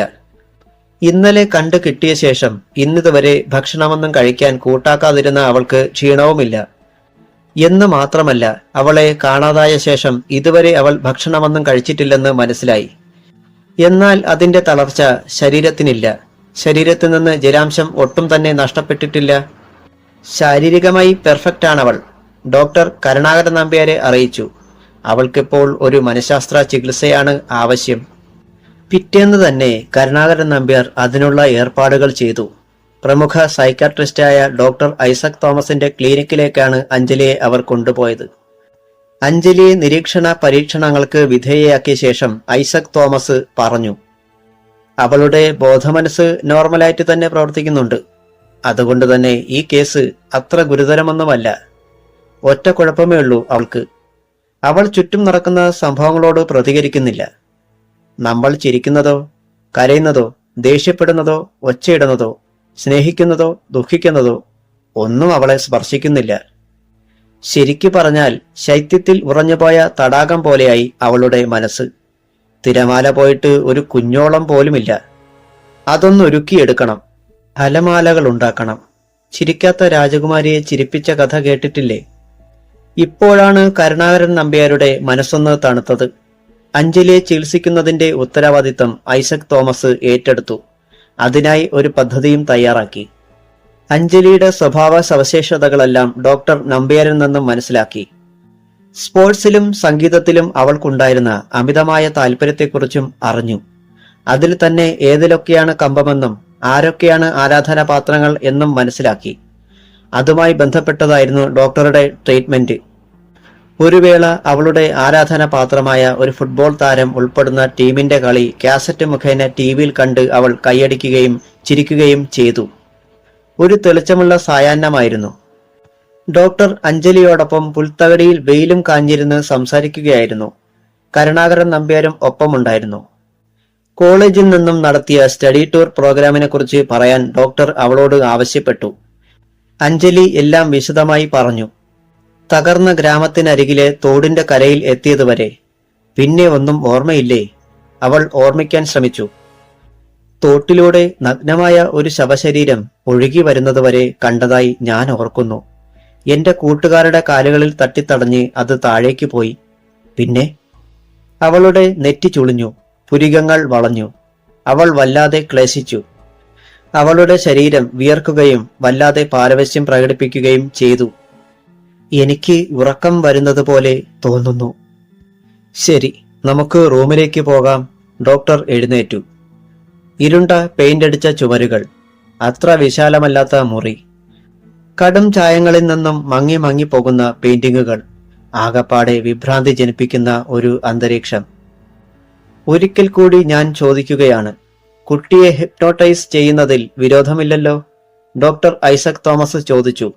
ഇന്നലെ കണ്ടു കിട്ടിയ ശേഷം ഇന്നിതുവരെ ഭക്ഷണമൊന്നും കഴിക്കാൻ കൂട്ടാക്കാതിരുന്ന അവൾക്ക് ക്ഷീണവുമില്ല. എന്ന് മാത്രമല്ല, അവളെ കാണാതായ ശേഷം ഇതുവരെ അവൾ ഭക്ഷണമൊന്നും കഴിച്ചിട്ടില്ലെന്ന് മനസ്സിലായി. എന്നാൽ അതിന്റെ തളർച്ച ശരീരത്തിനില്ല. ശരീരത്തിൽ നിന്ന് ജലാംശം ഒട്ടും തന്നെ നഷ്ടപ്പെട്ടിട്ടില്ല. ശാരീരികമായി പെർഫെക്റ്റ് ആണവൾ. ഡോക്ടർ കരുണാകരൻ നമ്പ്യാരെ അറിയിച്ചു. അവൾക്കിപ്പോൾ ഒരു മനഃശാസ്ത്ര ചികിത്സയാണ് ആവശ്യം. പിറ്റേന്ന് തന്നെ കരുണാകരൻ നമ്പ്യാർ അതിനുള്ള ഏർപ്പാടുകൾ ചെയ്തു. പ്രമുഖ സൈക്കാട്രിസ്റ്റായ ഡോക്ടർ ഐസക് തോമസിന്റെ ക്ലിനിക്കിലേക്കാണ് അഞ്ജലിയെ അവർ കൊണ്ടുപോയത്. അഞ്ജലിയെ നിരീക്ഷണ പരീക്ഷണങ്ങൾക്ക് വിധേയയാക്കിയ ശേഷം ഐസക് തോമസ് പറഞ്ഞു, അവളുടെ ബോധമനസ്സ് നോർമലായിട്ട് തന്നെ പ്രവർത്തിക്കുന്നുണ്ട്. അതുകൊണ്ട് തന്നെ ഈ കേസ് അത്ര ഗുരുതരമൊന്നുമല്ല. ഒറ്റ കുഴപ്പമേ ഉള്ളൂ അവൾക്ക്. അവൾ ചുറ്റും നടക്കുന്ന സംഭവങ്ങളോട് പ്രതികരിക്കുന്നില്ല. നമ്മൾ ചിരിക്കുന്നതോ കരയുന്നതോ ദേഷ്യപ്പെടുന്നതോ ഒച്ചയിടുന്നതോ സ്നേഹിക്കുന്നതോ ദുഃഖിക്കുന്നതോ ഒന്നും അവളെ സ്പർശിക്കുന്നില്ല. ശരിക്കു പറഞ്ഞാൽ ശൈത്യത്തിൽ ഉറഞ്ഞുപോയ തടാകം പോലെയായി അവളുടെ മനസ്സ്. തിരമാല പോയിട്ട് ഒരു കുഞ്ഞോളം പോലുമില്ല. അതൊന്നൊരുക്കിയെടുക്കണം. അലമാലകൾ ഉണ്ടാക്കണം. ചിരിക്കാത്ത രാജകുമാരിയെ ചിരിപ്പിച്ച കഥ കേട്ടിട്ടില്ലേ? ഇപ്പോഴാണ് കരുണാകരൻ നമ്പ്യാരുടെ മനസ്സൊന്ന് തണുത്തത്. അഞ്ജലിയെ ചികിത്സിക്കുന്നതിന്റെ ഉത്തരവാദിത്തം ഐസക് തോമസ് ഏറ്റെടുത്തു. അതിനായി ഒരു പദ്ധതിയും തയ്യാറാക്കി. അഞ്ജലിയുടെ സ്വഭാവ സവിശേഷതകളെല്ലാം ഡോക്ടർ നമ്പ്യാരിൽ നിന്നും മനസ്സിലാക്കി. സ്പോർട്സിലും സംഗീതത്തിലും അവൾക്കുണ്ടായിരുന്ന അമിതമായ താല്പര്യത്തെക്കുറിച്ചും അറിഞ്ഞു. അതിൽ തന്നെ ഏതിലൊക്കെയാണ് കമ്പമെന്നും ആരൊക്കെയാണ് ആരാധനാപാത്രങ്ങൾ എന്നും മനസ്സിലാക്കി. അതുമായി ബന്ധപ്പെട്ടതായിരുന്നു ഡോക്ടറുടെ ട്രീറ്റ്മെന്റ്. ഒരു വേള അവളുടെ ആരാധന പാത്രമായ ഒരു ഫുട്ബോൾ താരം ഉൾപ്പെടുന്ന ടീമിന്റെ കളി കാസറ്റ് മുഖേന ടിവിയിൽ കണ്ട് അവൾ കൈയടിക്കുകയും ചിരിക്കുകയും ചെയ്തു. ഒരു തെളിച്ചമുള്ള സായാഹ്നമായിരുന്നു. ഡോക്ടർ അഞ്ജലിയോടൊപ്പം പുൽത്തകടിയിൽ വെയിലും കാഞ്ഞിരുന്ന് സംസാരിക്കുകയായിരുന്നു. കരുണാകരൻ നമ്പ്യാരും ഒപ്പമുണ്ടായിരുന്നു. കോളേജിൽ നിന്നും നടത്തിയ സ്റ്റഡി ടൂർ പ്രോഗ്രാമിനെ കുറിച്ച് പറയാൻ ഡോക്ടർ അവളോട് ആവശ്യപ്പെട്ടു. അഞ്ജലി എല്ലാം വിശദമായി പറഞ്ഞു. തകർന്ന ഗ്രാമത്തിനരികിലെ തോടിന്റെ കരയിൽ എത്തിയതുവരെ. പിന്നെ ഒന്നും ഓർമ്മയില്ലേ? അവൾ ഓർമ്മിക്കാൻ ശ്രമിച്ചു. തോട്ടിലൂടെ നഗ്നമായ ഒരു ശവശരീരം ഒഴുകി വരുന്നതുവരെ കണ്ടതായി ഞാൻ ഓർക്കുന്നു. എന്റെ കൂട്ടുകാരുടെ കാലുകളിൽ തട്ടിത്തടഞ്ഞ് അത് താഴേക്ക് പോയി. പിന്നെ അവളുടെ നെറ്റി ചുളിഞ്ഞു, പുരികങ്ങൾ വളഞ്ഞു. അവൾ വല്ലാതെ ക്ലേശിച്ചു. അവളുടെ ശരീരം വിയർക്കുകയും വല്ലാതെ പാരവശ്യം പ്രകടിപ്പിക്കുകയും ചെയ്തു. എനിക്ക് ഉറക്കം വരുന്നത് പോലെ തോന്നുന്നു. ശരി, നമുക്ക് റൂമിലേക്ക് പോകാം. ഡോക്ടർ എഴുന്നേറ്റു. ഇരുണ്ട പെയിന്റടിച്ച ചുമരുകൾ, അത്ര വിശാലമല്ലാത്ത മുറി, കടും ചായങ്ങളിൽ നിന്നും മങ്ങി മങ്ങി പോകുന്ന പെയിന്റിങ്ങുകൾ, ആകപ്പാടെ വിഭ്രാന്തി ജനിപ്പിക്കുന്ന ഒരു അന്തരീക്ഷം. ഒരിക്കൽ കൂടി ഞാൻ ചോദിക്കുകയാണ്, കുട്ടിയെ ഹിപ്നോട്ടൈസ് ചെയ്യുന്നതിൽ വിരോധമില്ലല്ലോ? ഡോക്ടർ ഐസക് തോമസ് ചോദിച്ചു.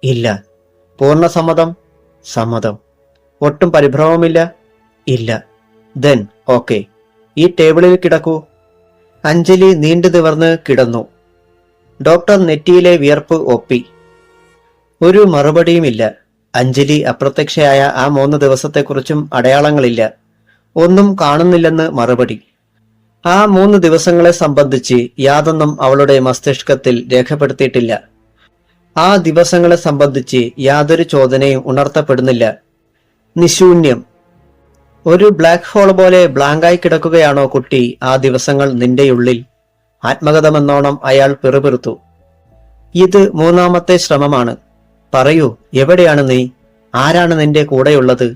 ഇല്ല. പൂർണ്ണ സമ്മതം? സമ്മതം. ഒട്ടും പരിഭ്രമമില്ല? ഇല്ല. Then okay. ഈ ടേബിളിൽ കിടക്കൂ. അഞ്ജലി നീണ്ടു നിവർന്ന് കിടന്നു. ഡോക്ടർ നെറ്റിയിലെ വിയർപ്പ് ഒപ്പി. ഒരു മറുപടിയുമില്ല. അഞ്ജലി അപ്രത്യക്ഷയായ ആ 3 ദിവസത്തെക്കുറിച്ചും അടയാളങ്ങളില്ല. ഒന്നും കാണുന്നില്ലെന്ന് മറുപടി. ആ 3 ദിവസങ്ങളെ സംബന്ധിച്ച് യാതൊന്നും അവളുടെ മസ്തിഷ്കത്തിൽ രേഖപ്പെടുത്തിയിട്ടില്ല. ആ ദിവസങ്ങളെ സംബന്ധിച്ച് യാതൊരു ചോദനയും ഉണർത്തപ്പെടുന്നില്ല. നിശൂന്യം. ഒരു ബ്ലാക്ക് ഹോൾ പോലെ ബ്ലാങ്കായി കിടക്കുകയാണോ കുട്ടി ആ ദിവസങ്ങൾ നിന്റെയുള്ളിൽ? ആത്മകഥമെന്നോണം അയാൾ പിറുപിറുത്തു. ഇത് 3ാമത്തെ ശ്രമമാണ്. പറയൂ, എവിടെയാണ് നീ? ആരാണ് നിന്റെ കൂടെയുള്ളത്?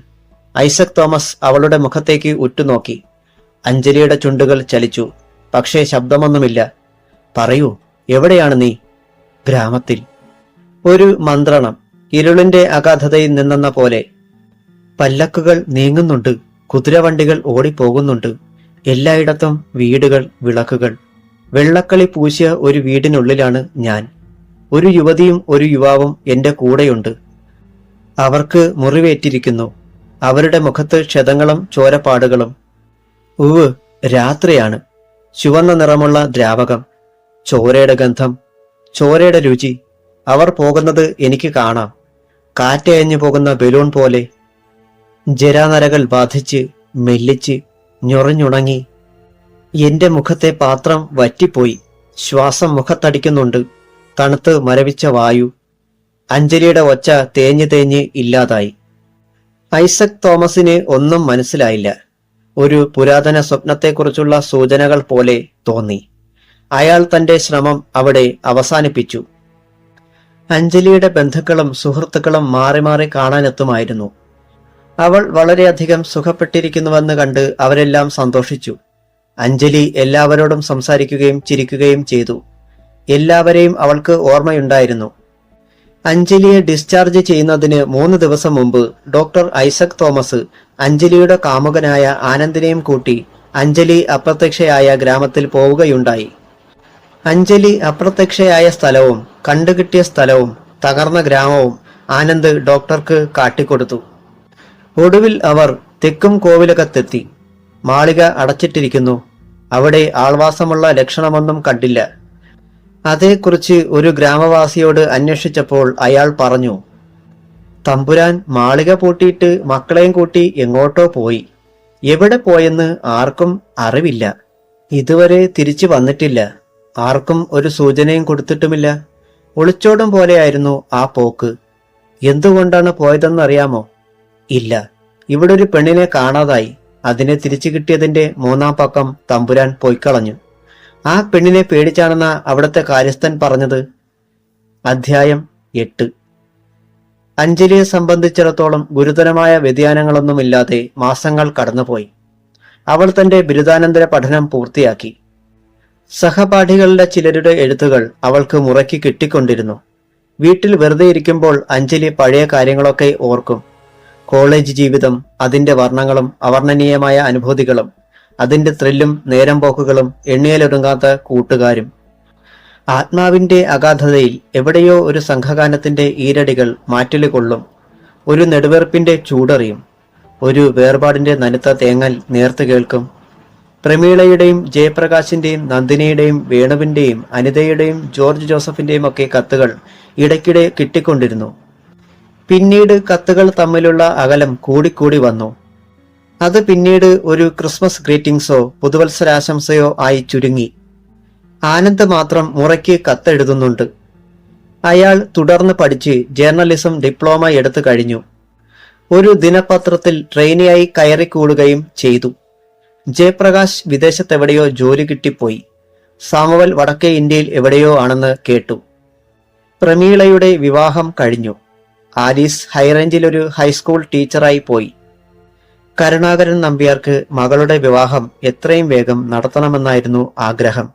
ഐസക് തോമസ് അവളുടെ മുഖത്തേക്ക് ഉറ്റുനോക്കി. അഞ്ജലിയുടെ ചുണ്ടുകൾ ചലിച്ചു. പക്ഷേ ശബ്ദമൊന്നുമില്ല. പറയൂ, എവിടെയാണ് നീ? ഗ്രാമത്തിൽ. ഒരു മന്ത്രണം, ഇരുളിന്റെ അഗാധതയിൽ നിന്നെന്ന പോലെ. പല്ലക്കുകൾ നീങ്ങുന്നുണ്ട്, കുതിരവണ്ടികൾ ഓടിപ്പോകുന്നുണ്ട്. എല്ലായിടത്തും വീടുകൾ, വിളക്കുകൾ. വെള്ളക്കളി പൂശിയ ഒരു വീടിനുള്ളിലാണ് ഞാൻ. ഒരു യുവതിയും ഒരു യുവാവും എന്റെ കൂടെയുണ്ട്. അവർക്ക് മുറിവേറ്റിരിക്കുന്നു. അവരുടെ മുഖത്ത് ക്ഷതങ്ങളും ചോരപ്പാടുകളും. ഉവ്, രാത്രിയാണ്. ചുവന്ന നിറമുള്ള ദ്രാവകം, ചോരയുടെ ഗന്ധം, ചോരയുടെ രുചി. അവർ പോകുന്നത് എനിക്ക് കാണാം. കാറ്റയഞ്ഞു പോകുന്ന ബലൂൺ പോലെ. ജരാനരകൾ ബാധിച്ച് മെല്ലിച്ച് ഞൊറഞ്ഞുണങ്ങി. എന്റെ മുഖത്തെ പാത്രം വറ്റിപ്പോയി. ശ്വാസം മുഖത്തടിക്കുന്നുണ്ട്. തണുത്ത് മരവിച്ച വായു. അഞ്ജലിയുടെ ഒച്ച തേഞ്ഞ് തേഞ്ഞ് ഇല്ലാതായി. ഐസക് തോമസിന് ഒന്നും മനസ്സിലായില്ല. ഒരു പുരാതന സ്വപ്നത്തെക്കുറിച്ചുള്ള സൂചനകൾ പോലെ തോന്നി. അയാൾ തന്റെ ശ്രമം അവിടെ അവസാനിപ്പിച്ചു. അഞ്ജലിയുടെ ബന്ധുക്കളും സുഹൃത്തുക്കളും മാറി മാറി കാണാനെത്തുമായിരുന്നു. അവൾ വളരെയധികം സുഖപ്പെട്ടിരിക്കുന്നുവെന്ന് കണ്ട് അവരെല്ലാം സന്തോഷിച്ചു. അഞ്ജലി എല്ലാവരോടും സംസാരിക്കുകയും ചിരിക്കുകയും ചെയ്തു. എല്ലാവരെയും അവൾക്ക് ഓർമ്മയുണ്ടായിരുന്നു. അഞ്ജലിയെ ഡിസ്ചാർജ് ചെയ്യുന്നതിന് 3 ദിവസം മുമ്പ് ഡോക്ടർ ഐസക് തോമസ് അഞ്ജലിയുടെ കാമുകനായ ആനന്ദിനെയും കൂട്ടി അഞ്ജലി അപ്രത്യക്ഷയായ ഗ്രാമത്തിൽ പോവുകയുണ്ടായി. അഞ്ജലി അപ്രത്യക്ഷയായ സ്ഥലവും കണ്ടുകിട്ടിയ സ്ഥലവും തകർന്ന ഗ്രാമവും ആനന്ദ് ഡോക്ടർക്ക് കാട്ടിക്കൊടുത്തു. ഒടുവിൽ അവർ തെക്കും കോവിലകത്തെത്തി. മാളിക അടച്ചിട്ടിരിക്കുന്നു. അവിടെ ആൾവാസമുള്ള ലക്ഷണമൊന്നും കണ്ടില്ല. അതേക്കുറിച്ച് ഒരു ഗ്രാമവാസിയോട് അന്വേഷിച്ചപ്പോൾ അയാൾ പറഞ്ഞു, തമ്പുരാൻ മാളിക പൂട്ടിയിട്ട് മക്കളെയും കൂട്ടി എങ്ങോട്ടോ പോയി. എവിടെ പോയെന്ന് ആർക്കും അറിവില്ല. ഇതുവരെ തിരിച്ചു വന്നിട്ടില്ല. ആർക്കും ഒരു സൂചനയും കൊടുത്തിട്ടുമില്ല. ഒളിച്ചോടും പോലെയായിരുന്നു ആ പോക്ക്. എന്തുകൊണ്ടാണ് പോയതെന്നറിയാമോ? ഇല്ല. ഇവിടെ ഒരു പെണ്ണിനെ കാണാതായി. അതിനെ തിരിച്ചു കിട്ടിയതിന്റെ 3ാം പക്കം തമ്പുരാൻ പൊയ്ക്കളഞ്ഞു. ആ പെണ്ണിനെ പേടിച്ചാണെന്ന അവിടുത്തെ കാര്യസ്ഥൻ പറഞ്ഞത്. അധ്യായം 8. അഞ്ജലിയെ സംബന്ധിച്ചിടത്തോളം ഗുരുതരമായ വ്യതിയാനങ്ങളൊന്നുമില്ലാതെ മാസങ്ങൾ കടന്നുപോയി. അവൾ തന്റെ ബിരുദാനന്തര പഠനം പൂർത്തിയാക്കി. സഹപാഠികളുടെ ചിലരുടെ എഴുത്തുകൾ അവൾക്ക് മുറയ്ക്ക് കിട്ടിക്കൊണ്ടിരുന്നു. വീട്ടിൽ വെറുതെ ഇരിക്കുമ്പോൾ അഞ്ജലി പഴയ കാര്യങ്ങളൊക്കെ ഓർക്കും. കോളേജ് ജീവിതം, അതിന്റെ വർണ്ണങ്ങളും അവർണ്ണനീയമായ അനുഭൂതികളും, അതിന്റെ ത്രില്ലും നേരം പോക്കുകളും, എണ്ണിയലൊടുങ്ങാത്ത കൂട്ടുകാരും. ആത്മാവിന്റെ അഗാധതയിൽ എവിടെയോ ഒരു സംഘഗാനത്തിന്റെ ഈരടികൾ മാറ്റില് കൊള്ളും. ഒരു നെടുവെറുപ്പിന്റെ ചൂടറിയും. ഒരു വേർപാടിന്റെ നനുത്ത തേങ്ങൽ നേർത്തു കേൾക്കും. പ്രമീളയുടെയും ജയപ്രകാശിന്റെയും നന്ദിനിയുടെയും വേണുവിന്റെയും അനിതയുടെയും ജോർജ് ജോസഫിന്റെയും ഒക്കെ കത്തുകൾ ഇടയ്ക്കിടെ കിട്ടിക്കൊണ്ടിരുന്നു. പിന്നീട് കത്തുകൾ തമ്മിലുള്ള അകലം കൂടിക്കൂടി വന്നു. അത് പിന്നീട് ഒരു ക്രിസ്മസ് ഗ്രീറ്റിംഗ്സോ പുതുവത്സരാശംസയോ ആയി ചുരുങ്ങി. ആനന്ദ് മാത്രം മുറയ്ക്ക് കത്തെഴുതുന്നുണ്ട്. അയാൾ തുടർന്ന് പഠിച്ച് ജേർണലിസം ഡിപ്ലോമ എടുത്തു കഴിഞ്ഞു. ഒരു ദിനപത്രത്തിൽ ട്രെയിനിയായി കയറിക്കൂടുകയും ചെയ്തു. ജയപ്രകാശ് വിദേശത്തെവിടെയോ ജോലി കിട്ടിപ്പോയി. സാമുവൽ വടക്കേ ഇന്ത്യയിൽ എവിടെയോ ആണെന്ന് കേട്ടു. പ്രമീളയുടെ വിവാഹം കഴിഞ്ഞു. ആലീസ് ഹൈറേഞ്ചിലൊരു ഹൈസ്കൂൾ ടീച്ചറായി പോയി. കരുണാകരൻ നമ്പ്യാർക്ക് മകളുടെ വിവാഹം എത്രയും വേഗം നടത്തണമെന്നായിരുന്നു ആഗ്രഹം.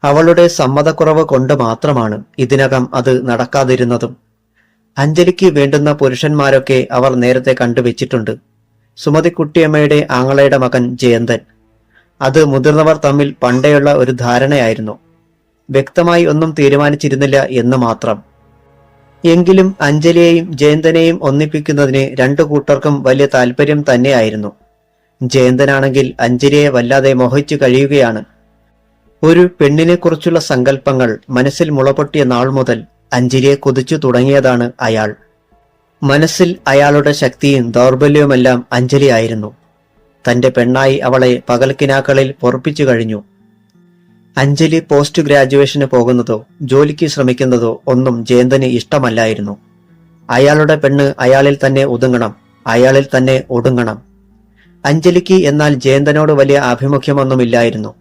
അവളുടെ സമ്മതക്കുറവ് കൊണ്ട് മാത്രമാണ് ഇതിനകം അത് നടക്കാതിരുന്നതും. അഞ്ജലിക്ക് വേണ്ടുന്ന പുരുഷന്മാരൊക്കെ അവർ നേരത്തെ കണ്ടുവച്ചിട്ടുണ്ട്. സുമതിക്കുട്ടിയമ്മയുടെ ആങ്ങളയുടെ മകൻ ജയന്തൻ. അത് മുതിർന്നവർ തമ്മിൽ പണ്ടേയുള്ള ഒരു ധാരണയായിരുന്നു. വ്യക്തമായി ഒന്നും തീരുമാനിച്ചിരുന്നില്ല എന്ന് മാത്രം. എങ്കിലും അഞ്ജലിയെയും ജയന്തനെയും ഒന്നിപ്പിക്കുന്നതിന് രണ്ടു കൂട്ടർക്കും വലിയ താല്പര്യം തന്നെയായിരുന്നു. ജയന്തനാണെങ്കിൽ അഞ്ജലിയെ വല്ലാതെ മോഹിച്ചു കഴിയുകയാണ്. ഒരു പെണ്ണിനെക്കുറിച്ചുള്ള സങ്കല്പങ്ങൾ മനസ്സിൽ മുളപൊട്ടിയ നാൾ മുതൽ അഞ്ജലിയെ കൊതിച്ചു തുടങ്ങിയതാണ് അയാൾ. മനസ്സിൽ അയാളുടെ ശക്തിയും ദൗർബല്യവുമെല്ലാം അഞ്ജലിയായിരുന്നു. തന്റെ പെണ്ണായി അവളെ പകൽക്കിനാക്കളിൽ പൊറപ്പിച്ചു കഴിഞ്ഞു. അഞ്ജലി പോസ്റ്റ് ഗ്രാജുവേഷന് പോകുന്നതോ ജോലിക്ക് ശ്രമിക്കുന്നതോ ഒന്നും ജയന്തന് ഇഷ്ടമല്ലായിരുന്നു. അയാളുടെ പെണ്ണ് അയാളിൽ തന്നെ ഒതുങ്ങണം, അയാളിൽ തന്നെ ഒടുങ്ങണം. അഞ്ജലിക്ക് എന്നാൽ ജയന്തനോട് വലിയ ആഭിമുഖ്യമൊന്നുമില്ലായിരുന്നു.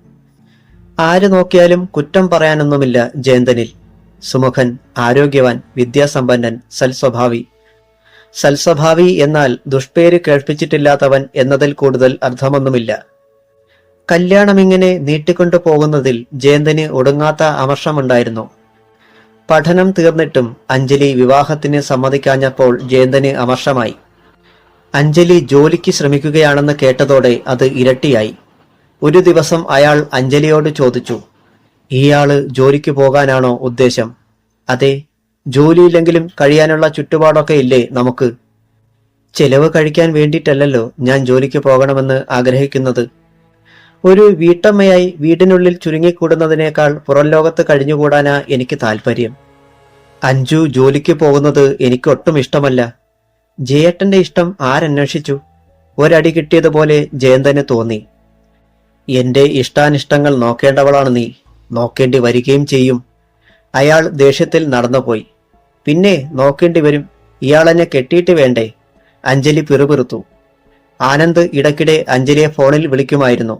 ആര് നോക്കിയാലും കുറ്റം പറയാനൊന്നുമില്ല ജയന്തനിൽ. സുമുഖൻ, ആരോഗ്യവാൻ, വിദ്യാസമ്പന്നൻ, സൽസ്വഭാവി. സൽസ്വഭാവി എന്നാൽ ദുഷ്പേര് കേൾപ്പിച്ചിട്ടില്ലാത്തവൻ എന്നതിൽ കൂടുതൽ അർത്ഥമൊന്നുമില്ല. കല്യാണമിങ്ങനെ നീട്ടിക്കൊണ്ടു പോകുന്നതിൽ ജയന്തന് ഒടുങ്ങാത്ത അമർഷമുണ്ടായിരുന്നു. പഠനം തീർന്നിട്ടും അഞ്ജലി വിവാഹത്തിന് സമ്മതിക്കാഞ്ഞപ്പോൾ ജയന്തന് അമർഷമായി. അഞ്ജലി ജോലിക്ക് ശ്രമിക്കുകയാണെന്ന് കേട്ടതോടെ അത് ഇരട്ടിയായി. ഒരു ദിവസം അയാൾ അഞ്ജലിയോട് ചോദിച്ചു, ഇയാള് ജോലിക്ക് പോകാനാണോ ഉദ്ദേശം? അതെ, ജോലിയില്ലെങ്കിലും കഴിയാനുള്ള ചുറ്റുപാടൊക്കെ ഇല്ലേ നമുക്ക്? ചെലവ് കഴിക്കാൻ വേണ്ടിയിട്ടല്ലല്ലോ ഞാൻ ജോലിക്ക് പോകണമെന്ന് ആഗ്രഹിക്കുന്നത്. ഒരു വീട്ടമ്മയായി വീടിനുള്ളിൽ ചുരുങ്ങിക്കൂടുന്നതിനേക്കാൾ പുറം ലോകത്ത് കഴിഞ്ഞുകൂടാനാ എനിക്ക് താല്പര്യം. അഞ്ജു ജോലിക്ക് പോകുന്നത് എനിക്കൊട്ടും ഇഷ്ടമല്ല. ജയേട്ടന്റെ ഇഷ്ടം ആരന്വേഷിച്ചു? ഒരടി കിട്ടിയതുപോലെ ജയന്തന് തോന്നി. എന്റെ ഇഷ്ടാനിഷ്ടങ്ങൾ നോക്കേണ്ടവളാണ് നീ, നോക്കേണ്ടി വരികയും ചെയ്യും. അയാൾ ദേഷ്യത്തിൽ നടന്നുപോയി. പിന്നെ നോക്കേണ്ടി വരും, ഇയാളെന്നെ കെട്ടിയിട്ട് വേണ്ടേ? അഞ്ജലി പിറുപിറുത്തു. ആനന്ദ് ഇടയ്ക്കിടെ അഞ്ജലിയെ ഫോണിൽ വിളിക്കുമായിരുന്നു.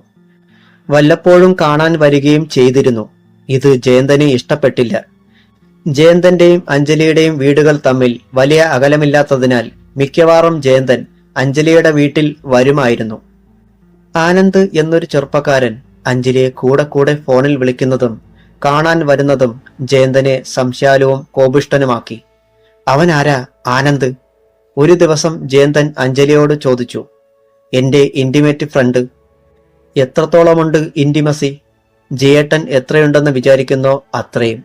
വല്ലപ്പോഴും കാണാൻ വരികയും ചെയ്തിരുന്നു. ഇത് ജയന്തന് ഇഷ്ടപ്പെട്ടില്ല. ജയന്തന്റെയും അഞ്ജലിയുടെയും വീടുകൾ തമ്മിൽ വലിയ അകലമില്ലാത്തതിനാൽ മിക്കവാറും ജയന്തൻ അഞ്ജലിയുടെ വീട്ടിൽ വരുമായിരുന്നു. ആനന്ദ് എന്നൊരു ചെറുപ്പക്കാരൻ അഞ്ജലിയെ കൂടെ കൂടെ ഫോണിൽ വിളിക്കുന്നതും കാണാൻ വരുന്നതും ജയന്തനെ സംശയാലുവും കോപിഷ്ഠനുമാക്കി. അവനാരാ ആനന്ദ്? ഒരു ദിവസം ജയന്തൻ അഞ്ജലിയോട് ചോദിച്ചു, എന്റെ ഇന്റിമേറ്റ് ഫ്രണ്ട്. എത്രത്തോളമുണ്ട് ഇന്റിമസി? ജയേട്ടൻ എത്രയുണ്ടെന്ന് വിചാരിക്കുന്നോ അത്രയും.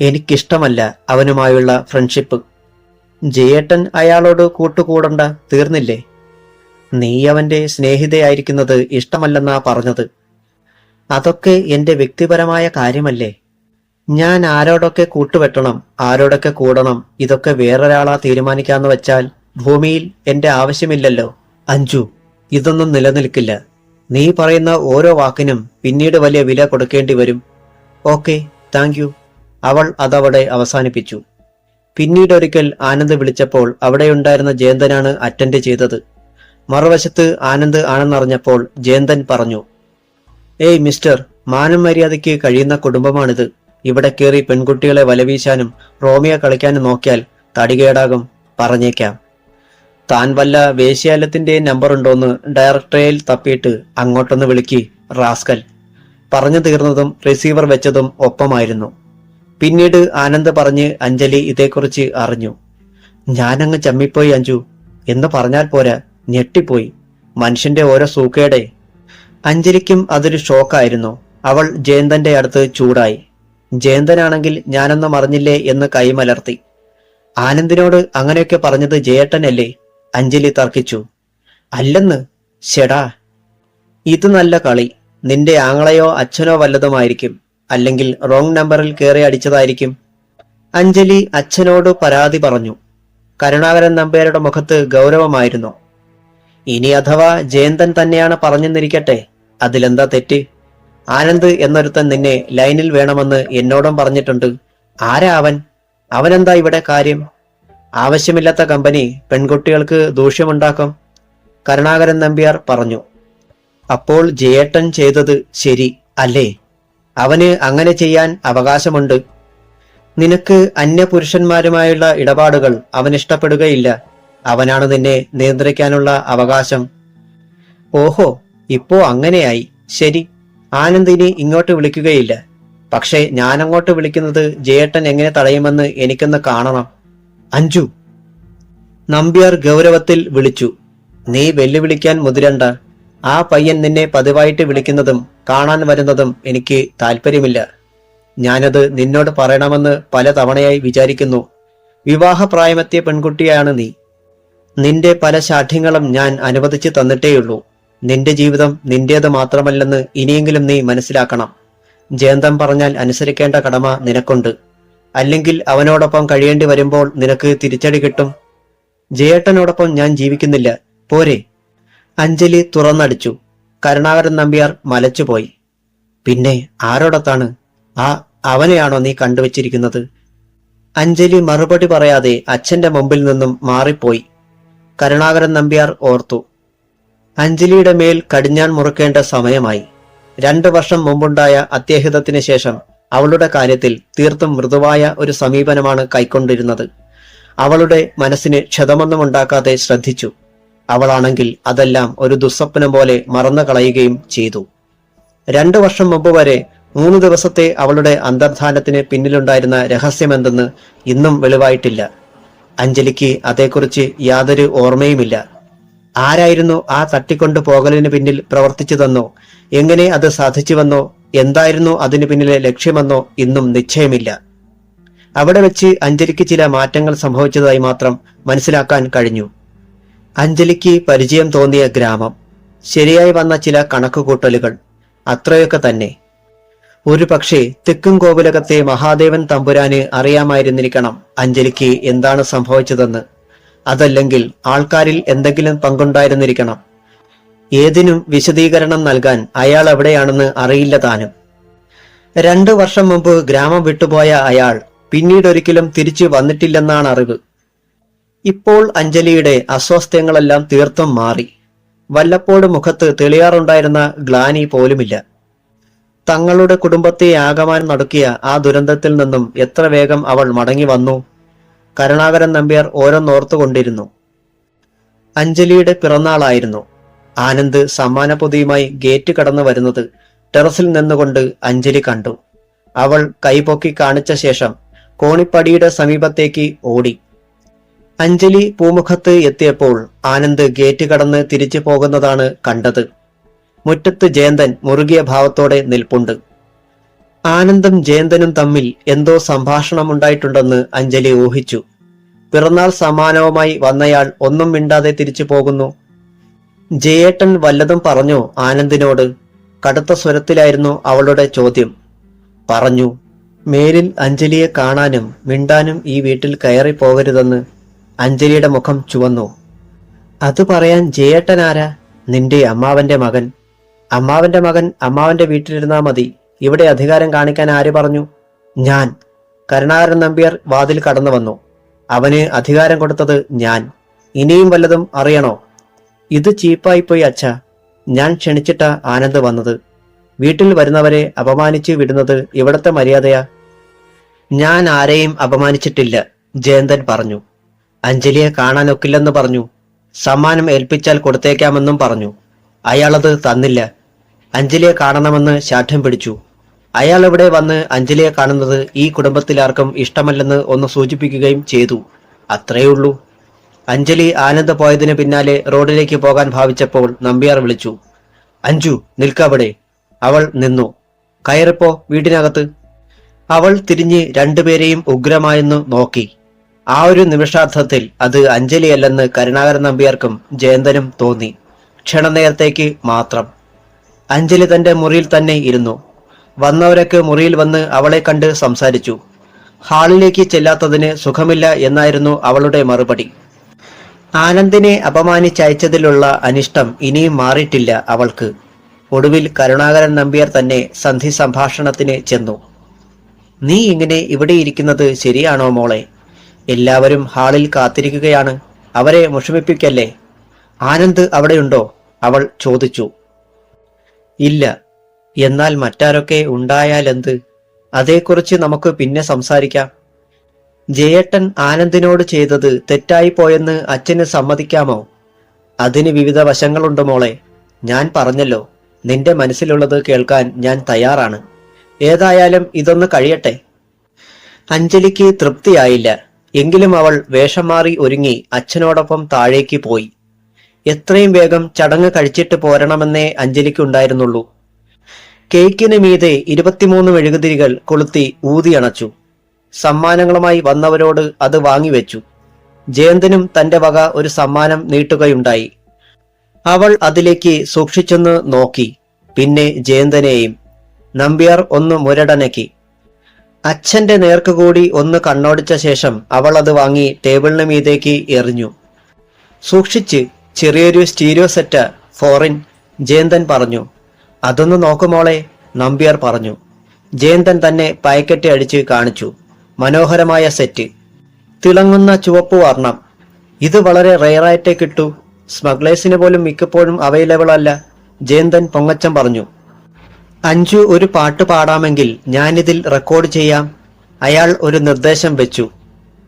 എനിക്കിഷ്ടമല്ല അവനുമായുള്ള ഫ്രണ്ട്ഷിപ്പ്. ജയേട്ടൻ അയാളോട് കൂട്ടുകൂടണ്ട, തീർന്നില്ലേ? നീ അവന്റെ സ്നേഹിതയായിരിക്കുന്നത് ഇഷ്ടമല്ലെന്നാ പറഞ്ഞത്. അതൊക്കെ എന്റെ വ്യക്തിപരമായ കാര്യമല്ലേ. ഞാൻ ആരോടൊക്കെ കൂട്ടുവെട്ടണം, ആരോടൊക്കെ കൂടണം, ഇതൊക്കെ വേറൊരാളാ തീരുമാനിക്കാന്ന് വെച്ചാൽ ഭൂമിയിൽ എന്റെ ആവശ്യമില്ലല്ലോ. അഞ്ജു, ഇതൊന്നും നിലനിൽക്കില്ല. നീ പറയുന്ന ഓരോ വാക്കിനും പിന്നീട് വലിയ വില കൊടുക്കേണ്ടി വരും. Okay, thank you. അവൾ അതവിടെ അവസാനിപ്പിച്ചു. പിന്നീടൊരിക്കൽ ആനന്ദ് വിളിച്ചപ്പോൾ അവിടെയുണ്ടായിരുന്ന ജയന്തനാണ് അറ്റൻഡ് ചെയ്തത്. മറുവശത്ത് ആനന്ദ് ആണെന്നറിഞ്ഞപ്പോൾ ജയന്തൻ പറഞ്ഞു, ഏയ് മിസ്റ്റർ, മാനം മര്യാദയ്ക്ക് കഴിയുന്ന കുടുംബമാണിത്. ഇവിടെ കയറി പെൺകുട്ടികളെ വലവീശാനും റോമിയോ കളിക്കാനും നോക്കിയാൽ തടികേടാകും, പറഞ്ഞേക്കാം. താൻ വല്ല വേശ്യാലയത്തിന്റെ നമ്പറുണ്ടോന്ന് ഡയറക്ടറിയിൽ തപ്പിയിട്ട് അങ്ങോട്ടൊന്ന് വിളിക്ക് റാസ്കൽ. പറഞ്ഞു തീർന്നതും റിസീവർ വെച്ചതും ഒപ്പമായിരുന്നു. പിന്നീട് ആനന്ദ് പറഞ്ഞ് അഞ്ജലി ഇതേക്കുറിച്ച് അറിഞ്ഞു. ഞാനങ്ങ് ചമ്മിപ്പോയി അഞ്ജു. എന്ന് പറഞ്ഞാൽ പോരാ, ഞെട്ടിപ്പോയി. മനുഷ്യന്റെ ഓരോ സൂക്കേടെ. അഞ്ജലിക്കും അതൊരു ഷോക്കായിരുന്നു. അവൾ ജയന്തന്റെ അടുത്ത് ചൂടായി. ജയന്തനാണെങ്കിൽ ഞാനൊന്നും അറിഞ്ഞില്ലേ എന്ന് കൈമലർത്തി. ആനന്ദിനോട് അങ്ങനെയൊക്കെ പറഞ്ഞത് ജയേട്ടനല്ലേ? അഞ്ജലി തർക്കിച്ചു. അല്ലെന്ന്. ശെടാ, ഇത് നല്ല കളി. നിന്റെ ആങ്ങളയോ അച്ഛനോ വല്ലതുമായിരിക്കും. അല്ലെങ്കിൽ റോങ് നമ്പറിൽ കയറി അടിച്ചതായിരിക്കും. അഞ്ജലി അച്ഛനോട് പരാതി പറഞ്ഞു. കരുണാകരൻ നമ്പ്യാരുടെ മുഖത്ത് ഗൗരവമായിരുന്നു. ഇനി അഥവാ ജയന്തൻ തന്നെയാണ് പറഞ്ഞെന്നിരിക്കട്ടെ, അതിലെന്താ തെറ്റ്? ആനന്ദ് എന്നൊരുത്തൻ നിന്നെ ലൈനിൽ വേണമെന്ന് എന്നോടും പറഞ്ഞിട്ടുണ്ട്. ആരാ അവൻ? അവനെന്താ ഇവിടെ കാര്യം? ആവശ്യമില്ലാത്ത കമ്പനി പെൺകുട്ടികൾക്ക് ദൂഷ്യമുണ്ടാക്കും, കരുണാകരൻ നമ്പ്യാർ പറഞ്ഞു. അപ്പോൾ ജയേട്ടൻ ചെയ്തത് ശരി അല്ലേ? അവന് അങ്ങനെ ചെയ്യാൻ അവകാശമുണ്ട്. നിനക്ക് അന്യപുരുഷന്മാരുമായുള്ള ഇടപാടുകൾ അവനിഷ്ടപ്പെടുകയില്ല. അവനാണ് നിന്നെ നിയന്ത്രിക്കാനുള്ള അവകാശം. ഓഹോ, ഇപ്പോ അങ്ങനെയായി. ശരി, ആനന്ദിനി ഇങ്ങോട്ട് വിളിക്കുകയില്ല. പക്ഷേ ഞാനങ്ങോട്ട് വിളിക്കുന്നത് ജയേട്ടൻ എങ്ങനെ തടയുമെന്ന് എനിക്കൊന്ന് കാണണം. അഞ്ജു, നമ്പ്യാർ ഗൗരവത്തിൽ വിളിച്ചു. നീ വെല്ലുവിളിക്കാൻ മുതിരണ്ട. ആ പയ്യൻ നിന്നെ പതിവായിട്ട് വിളിക്കുന്നതും കാണാൻ വരുന്നതും എനിക്ക് താല്പര്യമില്ല. ഞാനത് നിന്നോട് പറയണമെന്ന് പല തവണയായി വിചാരിക്കുന്നു. വിവാഹപ്രായമെത്തിയ പെൺകുട്ടിയാണ് നീ. നിന്റെ പല ശാഠ്യങ്ങളും ഞാൻ അനുവദിച്ചു തന്നിട്ടേയുള്ളൂ. നിന്റെ ജീവിതം നിന്റേത് മാത്രമല്ലെന്ന് ഇനിയെങ്കിലും നീ മനസ്സിലാക്കണം. ജയന്തം പറഞ്ഞാൽ അനുസരിക്കേണ്ട കടമ നിനക്കുണ്ട്. അല്ലെങ്കിൽ അവനോടൊപ്പം കഴിയേണ്ടി വരുമ്പോൾ നിനക്ക് തിരിച്ചടി കിട്ടും. ജയേട്ടനോടൊപ്പം ഞാൻ ജീവിക്കുന്നില്ല, പോരെ? അഞ്ജലി തുറന്നടിച്ചു. കരുണാകരൻ നമ്പ്യാർ മലച്ചുപോയി. പിന്നെ ആരോടത്താണ്? അവനെയാണോ നീ കണ്ടുവച്ചിരിക്കുന്നത്? അഞ്ജലി മറുപടി പറയാതെ അച്ഛന്റെ മുമ്പിൽ നിന്നും മാറിപ്പോയി. കരുണാകരൻ നമ്പ്യാർ ഓർത്തു. അഞ്ജലിയുടെ മേൽ കടിഞ്ഞാൻ മുറുക്കേണ്ട സമയമായി. 2 വർഷം മുമ്പുണ്ടായ അത്യാഹിതത്തിന് ശേഷം അവളുടെ കാര്യത്തിൽ തീർത്തും മൃദുവായ ഒരു സമീപനമാണ് കൈക്കൊണ്ടിരുന്നത്. അവളുടെ മനസ്സിന് ക്ഷതമൊന്നും ഉണ്ടാക്കാതെ ശ്രദ്ധിച്ചു. അവളാണെങ്കിൽ അതെല്ലാം ഒരു ദുസ്വപ്നം പോലെ മറന്നു കളയുകയും ചെയ്തു. 2 വർഷം മുമ്പ് വരെ 3 ദിവസത്തെ അവളുടെ അന്തർധാനത്തിന് പിന്നിലുണ്ടായിരുന്ന രഹസ്യമെന്തെന്ന് ഇന്നും വെളിവായിട്ടില്ല. അഞ്ജലിക്ക് അതേക്കുറിച്ച് യാതൊരു ഓർമ്മയുമില്ല. ആരായിരുന്നു ആ തട്ടിക്കൊണ്ടു പോകലിന് പിന്നിൽ പ്രവർത്തിച്ചതെന്നോ, എങ്ങനെ അത് സാധിച്ചുവെന്നോ, എന്തായിരുന്നു അതിനു പിന്നിലെ ലക്ഷ്യമെന്നോ ഇന്നും നിശ്ചയമില്ല. അവിടെ വെച്ച് അഞ്ജലിക്ക് ചില മാറ്റങ്ങൾ സംഭവിച്ചതായി മാത്രം മനസ്സിലാക്കാൻ കഴിഞ്ഞു. അഞ്ജലിക്ക് പരിചയം തോന്നിയ ഗ്രാമം, ശരിയായി വന്ന ചില കണക്കുകൂട്ടലുകൾ, അത്രയൊക്കെ തന്നെ. ഒരു പക്ഷേ തെക്കും കോവിലകത്തെ മഹാദേവൻ തമ്പുരാന് അറിയാമായിരുന്നിരിക്കണം അഞ്ജലിക്ക് എന്താണ് സംഭവിച്ചതെന്ന്. അതല്ലെങ്കിൽ ആൾക്കാരിൽ എന്തെങ്കിലും പങ്കുണ്ടായിരുന്നിരിക്കണം. ഏതിനും വിശദീകരണം നൽകാൻ അയാൾ എവിടെയാണെന്ന് അറിയില്ല താനും. 2 വർഷം മുമ്പ് ഗ്രാമം വിട്ടുപോയ അയാൾ പിന്നീടൊരിക്കലും തിരിച്ചു വന്നിട്ടില്ലെന്നാണ് അറിവ്. ഇപ്പോൾ അഞ്ജലിയുടെ അസ്വാസ്ഥ്യങ്ങളെല്ലാം തീർത്തും മാറി. വല്ലപ്പോഴും മുഖത്ത് തെളിയാറുണ്ടായിരുന്ന ഗ്ലാനി പോലുമില്ല. തങ്ങളുടെ കുടുംബത്തെ ആകമാനം നടുക്കിയ ആ ദുരന്തത്തിൽ നിന്നും എത്ര വേഗം അവൾ മടങ്ങി വന്നു. കരുണാകരൻ നമ്പ്യാർ ഓരോന്നോർത്തുകൊണ്ടിരുന്നു. അഞ്ജലിയുടെ പിറന്നാളായിരുന്നു. ആനന്ദ് സമ്മാനപ്പൊതിയുമായി ഗേറ്റ് കടന്നു വരുന്നത് ടെറസിൽ നിന്നുകൊണ്ട് അഞ്ജലി കണ്ടു. അവൾ കൈപൊക്കി കാണിച്ച ശേഷം കോണിപ്പടിയുടെ സമീപത്തേക്ക് ഓടി. അഞ്ജലി പൂമുഖത്ത് എത്തിയപ്പോൾ ആനന്ദ് ഗേറ്റ് കടന്ന് തിരിച്ചു പോകുന്നതാണ് കണ്ടത്. മുറ്റത്ത് ജയന്തൻ മുറുകിയ ഭാവത്തോടെ നിൽപ്പുണ്ട്. ആനന്ദും ജയന്തനും തമ്മിൽ എന്തോ സംഭാഷണമുണ്ടായിട്ടുണ്ടെന്ന് അഞ്ജലി ഊഹിച്ചു. പിറന്നാൾ സമ്മാനവുമായി വന്നയാൾ ഒന്നും മിണ്ടാതെ തിരിച്ചു പോകുന്നു. ജയേട്ടൻ വല്ലതും പറഞ്ഞോ ആനന്ദിനോട്? കടുത്ത സ്വരത്തിലായിരുന്നു അവളുടെ ചോദ്യം. പറഞ്ഞു, മേലിൽ അഞ്ജലിയെ കാണാനും മിണ്ടാനും ഈ വീട്ടിൽ കയറി പോകരുതെന്ന്. അഞ്ജലിയുടെ മുഖം ചുവന്നു. അത് പറയാൻ ജയേട്ടനാരാ? നിന്റെ അമ്മാവന്റെ മകൻ. അമ്മാവന്റെ മകൻ അമ്മാവന്റെ വീട്ടിലിരുന്നാ മതി. ഇവിടെ അധികാരം കാണിക്കാൻ ആര് പറഞ്ഞു? ഞാൻ. കരുണാകരൻ നമ്പ്യാർ വാതിൽ കടന്നു വന്നു. അവന് അധികാരം കൊടുത്തത് ഞാൻ. ഇനിയും വല്ലതും അറിയണോ? ഇത് ചീപ്പായിപ്പോയി അച്ഛാ. ഞാൻ ക്ഷണിച്ചിട്ടാ ആനന്ദ് വന്നത്. വീട്ടിൽ വരുന്നവരെ അപമാനിച്ചു വിടുന്നത് ഇവിടത്തെ മര്യാദയാ. ഞാൻ ആരെയും അപമാനിച്ചിട്ടില്ല, ജയന്തൻ പറഞ്ഞു. അഞ്ജലിയെ കാണാനൊക്കില്ലെന്ന് പറഞ്ഞു. സമ്മാനം ഏൽപ്പിച്ചാൽ കൊടുത്തേക്കാമെന്നും പറഞ്ഞു. അയാളത് തന്നില്ല. അഞ്ജലിയെ കാണണമെന്ന് ശാഠ്യം പിടിച്ചു. അയാൾ ഇവിടെ വന്ന് അഞ്ജലിയെ കാണുന്നത് ഈ കുടുംബത്തിലാർക്കും ഇഷ്ടമല്ലെന്ന് ഒന്ന് സൂചിപ്പിക്കുകയും ചെയ്തു. അത്രയുള്ളൂ. അഞ്ജലി ആനന്ദ് പോയതിനു പിന്നാലെ റോഡിലേക്ക് പോകാൻ ഭാവിച്ചപ്പോൾ നമ്പ്യാർ വിളിച്ചു. അഞ്ജു, നിൽക്കവിടെ. അവൾ നിന്നു. കയറിപ്പോ വീട്ടിനകത്ത്. അവൾ തിരിഞ്ഞ് രണ്ടുപേരെയും ഉഗ്രമായെന്നു നോക്കി. ആ ഒരു നിമിഷാർത്ഥത്തിൽ അത് അഞ്ജലിയല്ലെന്ന് കരുണാകരൻ നമ്പ്യാർക്കും ജയന്തനും തോന്നി. ക്ഷണനേരത്തേക്ക് മാത്രം. അഞ്ജലി തന്റെ മുറിയിൽ തന്നെ ഇരുന്നു. വന്നവരൊക്കെ മുറിയിൽ വന്ന് അവളെ കണ്ട് സംസാരിച്ചു. ഹാളിലേക്ക് ചെല്ലാത്തതിന് സുഖമില്ല എന്നായിരുന്നു അവളുടെ മറുപടി. ആനന്ദിനെ അപമാനിച്ചയച്ചതിലുള്ള അനിഷ്ടം ഇനിയും മാറിയിട്ടില്ല അവൾക്ക്. ഒടുവിൽ കരുണാകരൻ നമ്പ്യാർ തന്നെ സന്ധി സംഭാഷണത്തിന് ചെന്നു. നീ ഇങ്ങനെ ഇവിടെ ഇരിക്കുന്നത് ശരിയാണോ മോളെ? എല്ലാവരും ഹാളിൽ കാത്തിരിക്കുകയാണ്. അവരെ മുഷമിപ്പിക്കല്ലേ. ആനന്ദ് അവിടെയുണ്ടോ? അവൾ ചോദിച്ചു. ഇല്ല. എന്നാൽ മറ്റാരൊക്കെ ഉണ്ടായാലെന്ത്? അതേക്കുറിച്ച് നമുക്ക് പിന്നെ സംസാരിക്കാം. ജയേട്ടൻ ആനന്ദിനോട് ചെയ്തത് തെറ്റായിപ്പോയെന്ന് അച്ഛന് സമ്മതിക്കാമോ? അതിന് വിവിധ വശങ്ങളുണ്ട് മോളെ. ഞാൻ പറഞ്ഞല്ലോ, നിന്റെ മനസ്സിലുള്ളത് കേൾക്കാൻ ഞാൻ തയ്യാറാണ്. ഏതായാലും ഇതൊന്ന് കഴിയട്ടെ. അഞ്ജലിക്ക് തൃപ്തിയായില്ല. എങ്കിലും അവൾ വേഷം മാറി ഒരുങ്ങി അച്ഛനോടൊപ്പം താഴേക്ക് പോയി. എത്രയും വേഗം ചടങ്ങ് കഴിച്ചിട്ട് പോരണമെന്നേ അഞ്ജലിക്കുണ്ടായിരുന്നുള്ളൂ. കേക്കിന് മീതെ 23 മെഴുകുതിരികൾ കൊളുത്തി ഊതിയണച്ചു. സമ്മാനങ്ങളുമായി വന്നവരോട് അത് വാങ്ങിവെച്ചു. ജയന്തനും തന്റെ വക ഒരു സമ്മാനം നീട്ടുകയുണ്ടായി. അവൾ അതിലേക്ക് സൂക്ഷിച്ചൊന്ന് നോക്കി. പിന്നെ ജയന്തനെയും. നമ്പ്യാർ ഒന്ന് മുരടനക്കി. അച്ഛന്റെ നേർക്കുകൂടി ഒന്ന് കണ്ണോടിച്ച ശേഷം അവൾ അത് വാങ്ങി ടേബിളിന് മീതേക്ക് എറിഞ്ഞു. സൂക്ഷിച്ച്, ചെറിയൊരു സ്റ്റീരിയോ സെറ്റ്, ഫോറിൻ. ജയന്തൻ പറഞ്ഞു. അതൊന്ന് നോക്കുമോളെ, നമ്പ്യാർ പറഞ്ഞു. ജയന്തൻ തന്നെ പാക്കറ്റ് അടിച്ച് കാണിച്ചു. മനോഹരമായ സെറ്റ്, തിളങ്ങുന്ന ചുവപ്പ് വർണ്ണം. ഇത് വളരെ റെയറായിട്ടേ കിട്ടൂ. സ്മഗ്ലേഴ്സിന് പോലും മിക്കപ്പോഴും അവൈലബിൾ അല്ല. ജയന്തൻ പൊങ്ങച്ചം പറഞ്ഞു. അഞ്ജു ഒരു പാട്ട് പാടാമെങ്കിൽ ഞാനിതിൽ റെക്കോർഡ് ചെയ്യാം. അയാൾ ഒരു നിർദ്ദേശം വെച്ചു.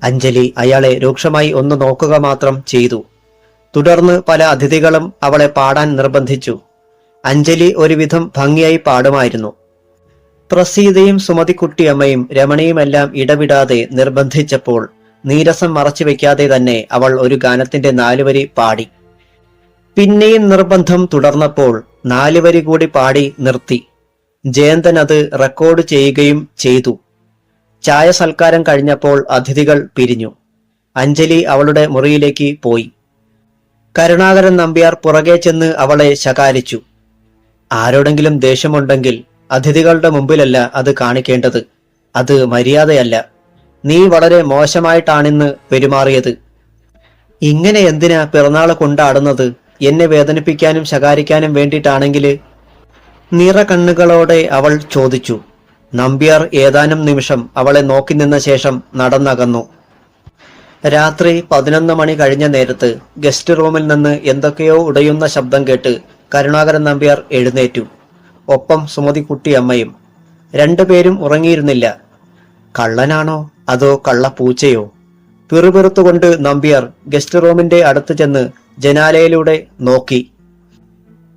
അഞ്ജലി അയാളെ രൂക്ഷമായി ഒന്ന് നോക്കുക മാത്രം ചെയ്തു. തുടർന്ന് പല അതിഥികളും അവളെ പാടാൻ നിർബന്ധിച്ചു. അഞ്ജലി ഒരുവിധം ഭംഗിയായി പാടുമായിരുന്നു. പ്രസീതയും സുമതിക്കുട്ടിയമ്മയും രമണിയുമെല്ലാം ഇടവിടാതെ നിർബന്ധിച്ചപ്പോൾ നീരസം മറച്ചുവെക്കാതെ തന്നെ അവൾ ഒരു ഗാനത്തിന്റെ 4 വരി പാടി. പിന്നെയും നിർബന്ധം തുടർന്നപ്പോൾ 4 വരി കൂടി പാടി നിർത്തി. ജയന്തൻ അത് റെക്കോർഡ് ചെയ്യുകയും ചെയ്തു. ചായ സൽക്കാരം കഴിഞ്ഞപ്പോൾ അതിഥികൾ പിരിഞ്ഞു. അഞ്ജലി അവളുടെ മുറിയിലേക്ക് പോയി. കരുണാകരൻ നമ്പ്യാർ പുറകെ ചെന്ന് അവളെ ശകാരിച്ചു. ആരോടെങ്കിലും ദേഷ്യമുണ്ടെങ്കിൽ അതിഥികളുടെ മുമ്പിലല്ല അത് കാണിക്കേണ്ടത്. അത് മര്യാദയല്ല. നീ വളരെ മോശമായിട്ടാണിന്ന് പെരുമാറിയത്. ഇങ്ങനെ എന്തിനാ പിറന്നാള് കൊണ്ടാടുന്നത്? എന്നെ വേദനിപ്പിക്കാനും ശകാരിക്കാനും വേണ്ടിയിട്ടാണെങ്കില്? നിറ കണ്ണുകളോടെ അവൾ ചോദിച്ചു. നമ്പ്യാർ ഏതാനും നിമിഷം അവളെ നോക്കി നിന്ന ശേഷം നടന്നകന്നു. രാത്രി 11 മണി കഴിഞ്ഞ നേരത്ത് ഗസ്റ്റ് റൂമിൽ നിന്ന് എന്തൊക്കെയോ ഉടയുന്ന ശബ്ദം കേട്ട് കരുണാകരൻ നമ്പ്യാർ എഴുന്നേറ്റു. ഒപ്പം സുമതിക്കുട്ടിയമ്മയും. രണ്ടുപേരും ഉറങ്ങിയിരുന്നില്ല. കള്ളനാണോ അതോ കള്ളപ്പൂച്ചയോ? പിറുപിറുത്തുകൊണ്ട് നമ്പ്യാർ ഗസ്റ്റ് റൂമിന്റെ അടുത്ത് ചെന്ന് ജനാലയിലൂടെ നോക്കി.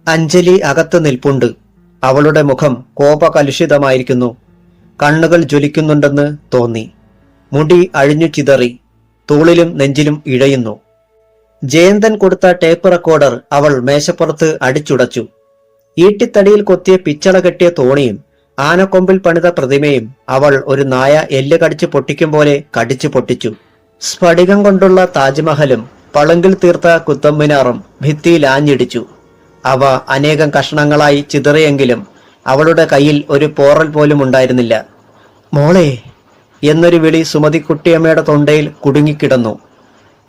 അഞ്ജലി അകത്ത് നിൽപ്പുണ്ട്. അവളുടെ മുഖം കോപകലുഷിതമായിരിക്കുന്നു. കണ്ണുകൾ ജ്വലിക്കുന്നുണ്ടെന്ന് തോന്നി. മുടി അഴിഞ്ഞു ചിതറി തൂളിലും നെഞ്ചിലും ഇഴയുന്നു. ജയന്തൻ കൊടുത്ത ടേപ്പ് റെക്കോർഡർ അവൾ മേശപ്പുറത്ത് അടിച്ചുടച്ചു. ഈട്ടിത്തടിയിൽ കൊത്തിയ പിച്ചള കെട്ടിയ തോണിയും ആനക്കൊമ്പിൽ പണിത പ്രതിമയും അവൾ ഒരു നായ എല്ല് കടിച്ചു പൊട്ടിക്കും പോലെ കടിച്ചു പൊട്ടിച്ചു. സ്ഫടികം കൊണ്ടുള്ള താജ്മഹലും പളുങ്കിൽ തീർത്ത കുത്തമ്മിനാറും ഭിത്തിയിൽ ആഞ്ഞിടിച്ചു. അവ അനേകം കഷണങ്ങളായി ചിതറിയെങ്കിലും അവളുടെ കയ്യിൽ ഒരു പോറൽ പോലും ഉണ്ടായിരുന്നില്ല. മോളെ എന്നൊരു വിളി സുമതിക്കുട്ടിയമ്മയുടെ തൊണ്ടയിൽ കുടുങ്ങിക്കിടന്നു.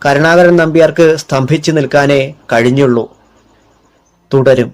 കരുണാകരൻ നമ്പ്യാർക്ക് സ്തംഭിച്ചു നിൽക്കാനേ കഴിഞ്ഞുള്ളൂ. തുടരും.